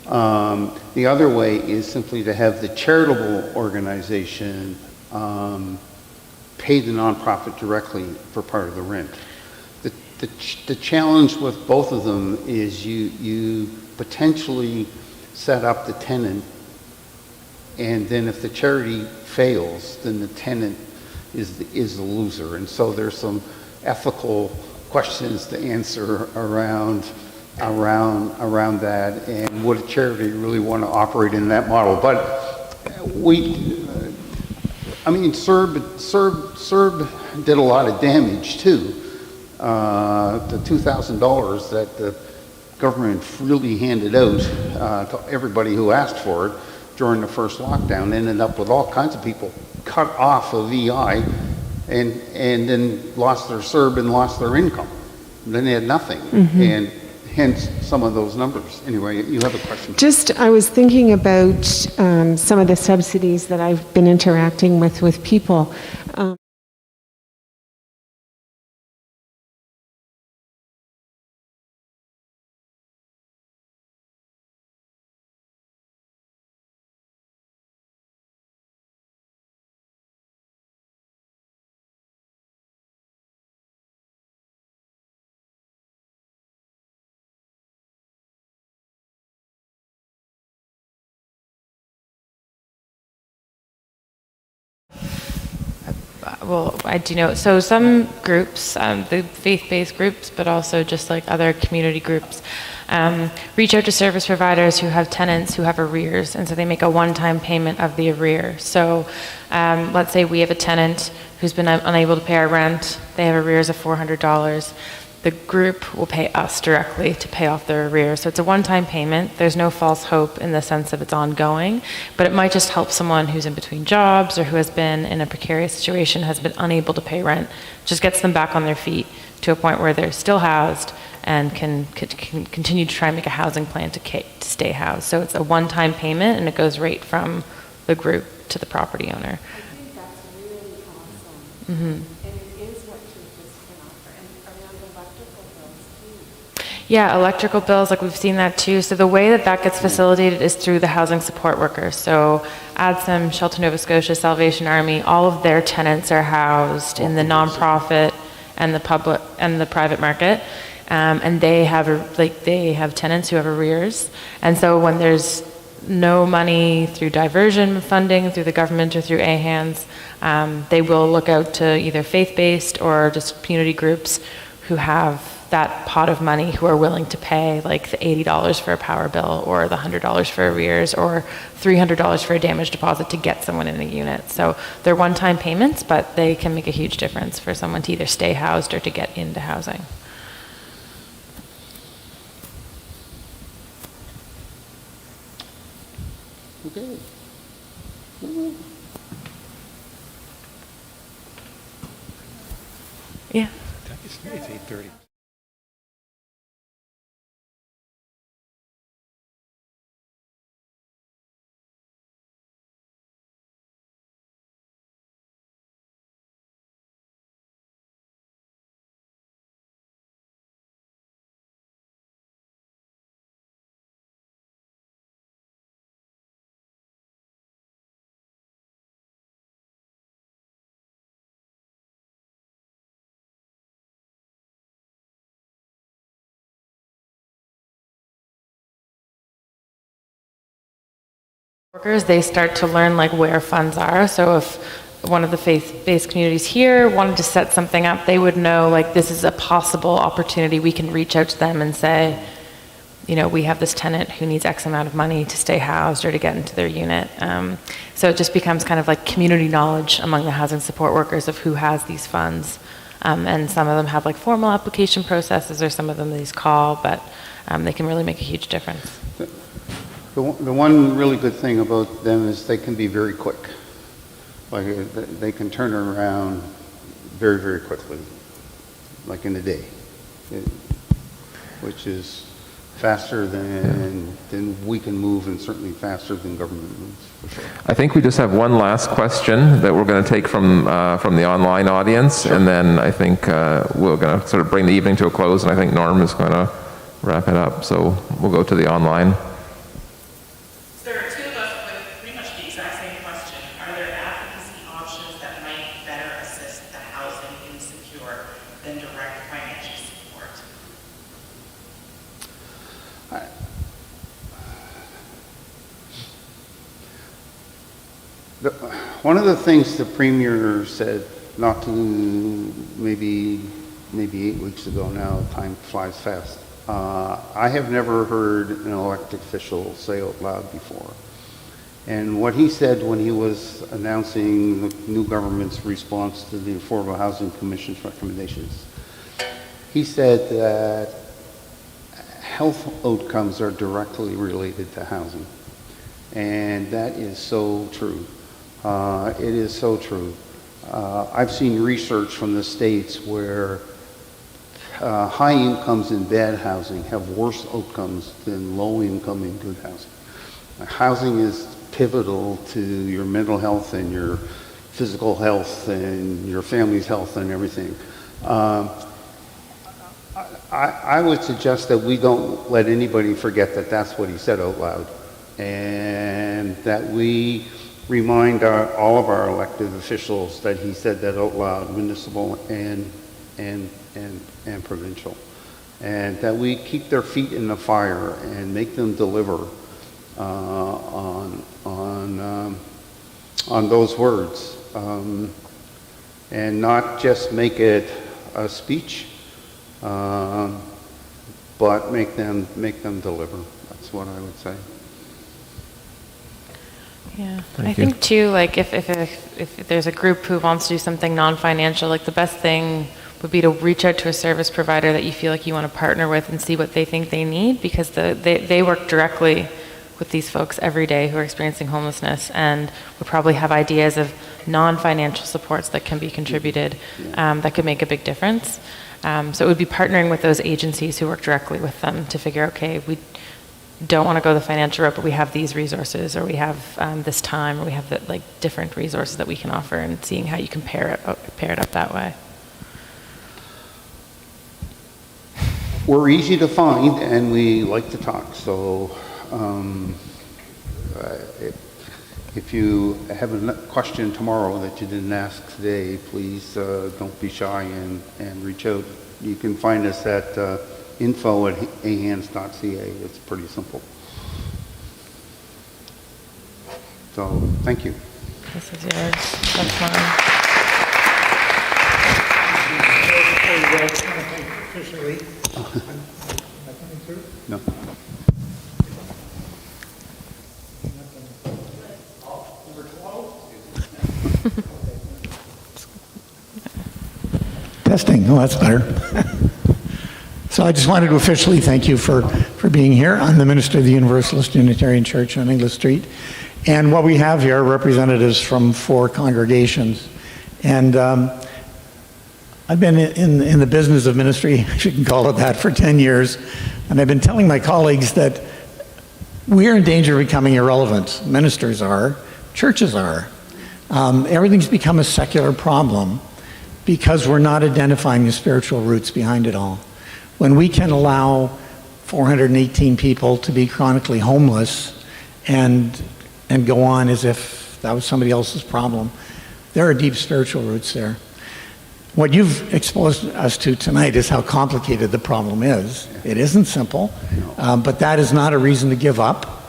The other way is simply to have the charitable organization pay the nonprofit directly for part of the rent. The challenge with both of them is you potentially set up the tenant, and then if the charity fails, then the tenant is the loser. And so there's some ethical questions to answer around that, and would a charity really want to operate in that model? But CERB did a lot of damage too. The $2,000 that the government freely handed out to everybody who asked for it during the first lockdown, ended up with all kinds of people cut off of EI and then lost their CERB and lost their income. Then they had nothing. And hence some of those numbers. Anyway, you have a question. I was thinking about some of the subsidies that I've been interacting with people. Well, I do know. So some groups, the faith-based groups, but also just like other community groups, reach out to service providers who have tenants who have arrears, and so they make a one-time payment of the arrear. So let's say we have a tenant who's been unable to pay our rent. They have arrears of $400. The group will pay us directly to pay off their arrears. So it's a one-time payment. There's no false hope in the sense of it's ongoing, but it might just help someone who's in between jobs or who has been in a precarious situation, has been unable to pay rent, just gets them back on their feet to a point where they're still housed and can continue to try and make a housing plan to stay housed. So it's a one-time payment, and it goes right from the group to the property owner. I think that's really awesome. And it is what churches can offer. And around electrical bills, too. Yeah, electrical bills, like we've seen that too. So the way that gets facilitated is through the housing support workers. So ADSM, Shelter Nova Scotia, Salvation Army, all of their tenants are housed in the nonprofit and the public and the private market. And they have tenants who have arrears. And so when there's no money through diversion funding through the government or through AHANS, they will look out to either faith-based or just community groups who have that pot of money, who are willing to pay like the $80 for a power bill or the $100 for arrears or $300 for a damage deposit to get someone in a unit. So they're one-time payments, but they can make a huge difference for someone to either stay housed or to get into housing. Okay. Yeah. It's 8:30. Workers, they start to learn like where funds are. So if one of the faith-based communities here wanted to set something up, they would know like this is a possible opportunity. We can reach out to them and say, you know, we have this tenant who needs X amount of money to stay housed or to get into their unit. So it just becomes kind of like community knowledge among the housing support workers of who has these funds. And some of them have like formal application processes, or some of them these call, but they can really make a huge difference. The one really good thing about them is they can be very quick. Like they can turn around very, very quickly, like in a day, which is faster than we can move, and certainly faster than government moves, for sure. I think we just have one last question that we're going to take from the online audience, sure. And then I think we're going to sort of bring the evening to a close, and I think Norm is going to wrap it up. So we'll go to the online. There are two of us with pretty much the exact same question. Are there advocacy options that might better assist the housing insecure than direct financial support? One of the things the Premier said not too, maybe 8 weeks ago now, time flies fast. I have never heard an elected official say out loud before. And what he said when he was announcing the new government's response to the Affordable Housing Commission's recommendations, he said that health outcomes are directly related to housing. And that is so true. It is so true. I've seen research from the States where high incomes in bad housing have worse outcomes than low income in good housing. Housing is pivotal to your mental health and your physical health and your family's health and everything. I would suggest that we don't let anybody forget that that's what he said out loud, and that we remind all of our elected officials that he said that out loud, municipal and provincial, and that we keep their feet in the fire and make them deliver on those words, and not just make it a speech, but make them deliver. That's what I would say. Yeah, I think too, like if there's a group who wants to do something non-financial, like the best thing would be to reach out to a service provider that you feel like you want to partner with and see what they think they need, because they work directly with these folks every day who are experiencing homelessness, and would probably have ideas of non-financial supports that can be contributed that could make a big difference. So it would be partnering with those agencies who work directly with them to figure, okay, we don't want to go the financial route, but we have these resources, or we have this time, or we have like different resources that we can offer, and seeing how you can pair it up that way. We're easy to find, and we like to talk. So if you have a question tomorrow that you didn't ask today, please don't be shy and reach out. You can find us at info@ahans.ca. It's pretty simple. So thank you. This is yours. That's mine. Officially. No. Testing. Oh, that's better. So I just wanted to officially thank you for being here. I'm the minister of the Universalist Unitarian Church on English Street. And what we have here are representatives from 4 congregations. And I've been in the business of ministry, if you can call it that, for 10 years. And I've been telling my colleagues that we're in danger of becoming irrelevant. Ministers are, churches are. Everything's become a secular problem because we're not identifying the spiritual roots behind it all. When we can allow 418 people to be chronically homeless and go on as if that was somebody else's problem, there are deep spiritual roots there. What you've exposed us to tonight is how complicated the problem is. It isn't simple, but that is not a reason to give up.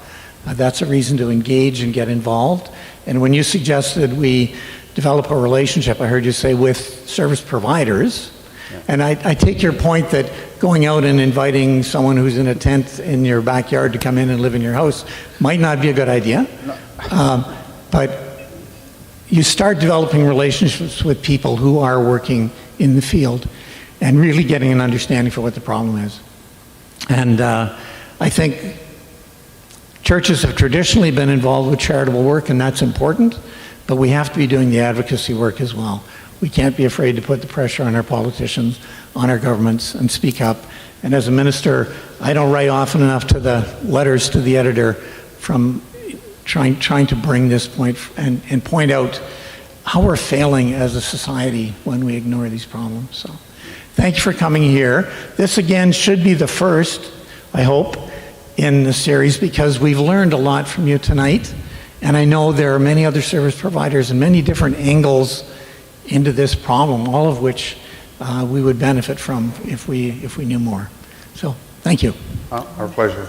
That's a reason to engage and get involved. And when you suggested we develop a relationship, I heard you say, with service providers, and I take your point that going out and inviting someone who's in a tent in your backyard to come in and live in your house might not be a good idea, but you start developing relationships with people who are working in the field and really getting an understanding for what the problem is. And I think churches have traditionally been involved with charitable work, and that's important, but we have to be doing the advocacy work as well. We can't be afraid to put the pressure on our politicians, on our governments, and speak up. And as a minister, I don't write often enough to the letters to the editor from trying to bring this point and point out how we're failing as a society when we ignore these problems. So thank you for coming here. This again should be the first, I hope, in the series, because we've learned a lot from you tonight. And I know there are many other service providers and many different angles into this problem, all of which we would benefit from if we knew more. So thank you. Our pleasure.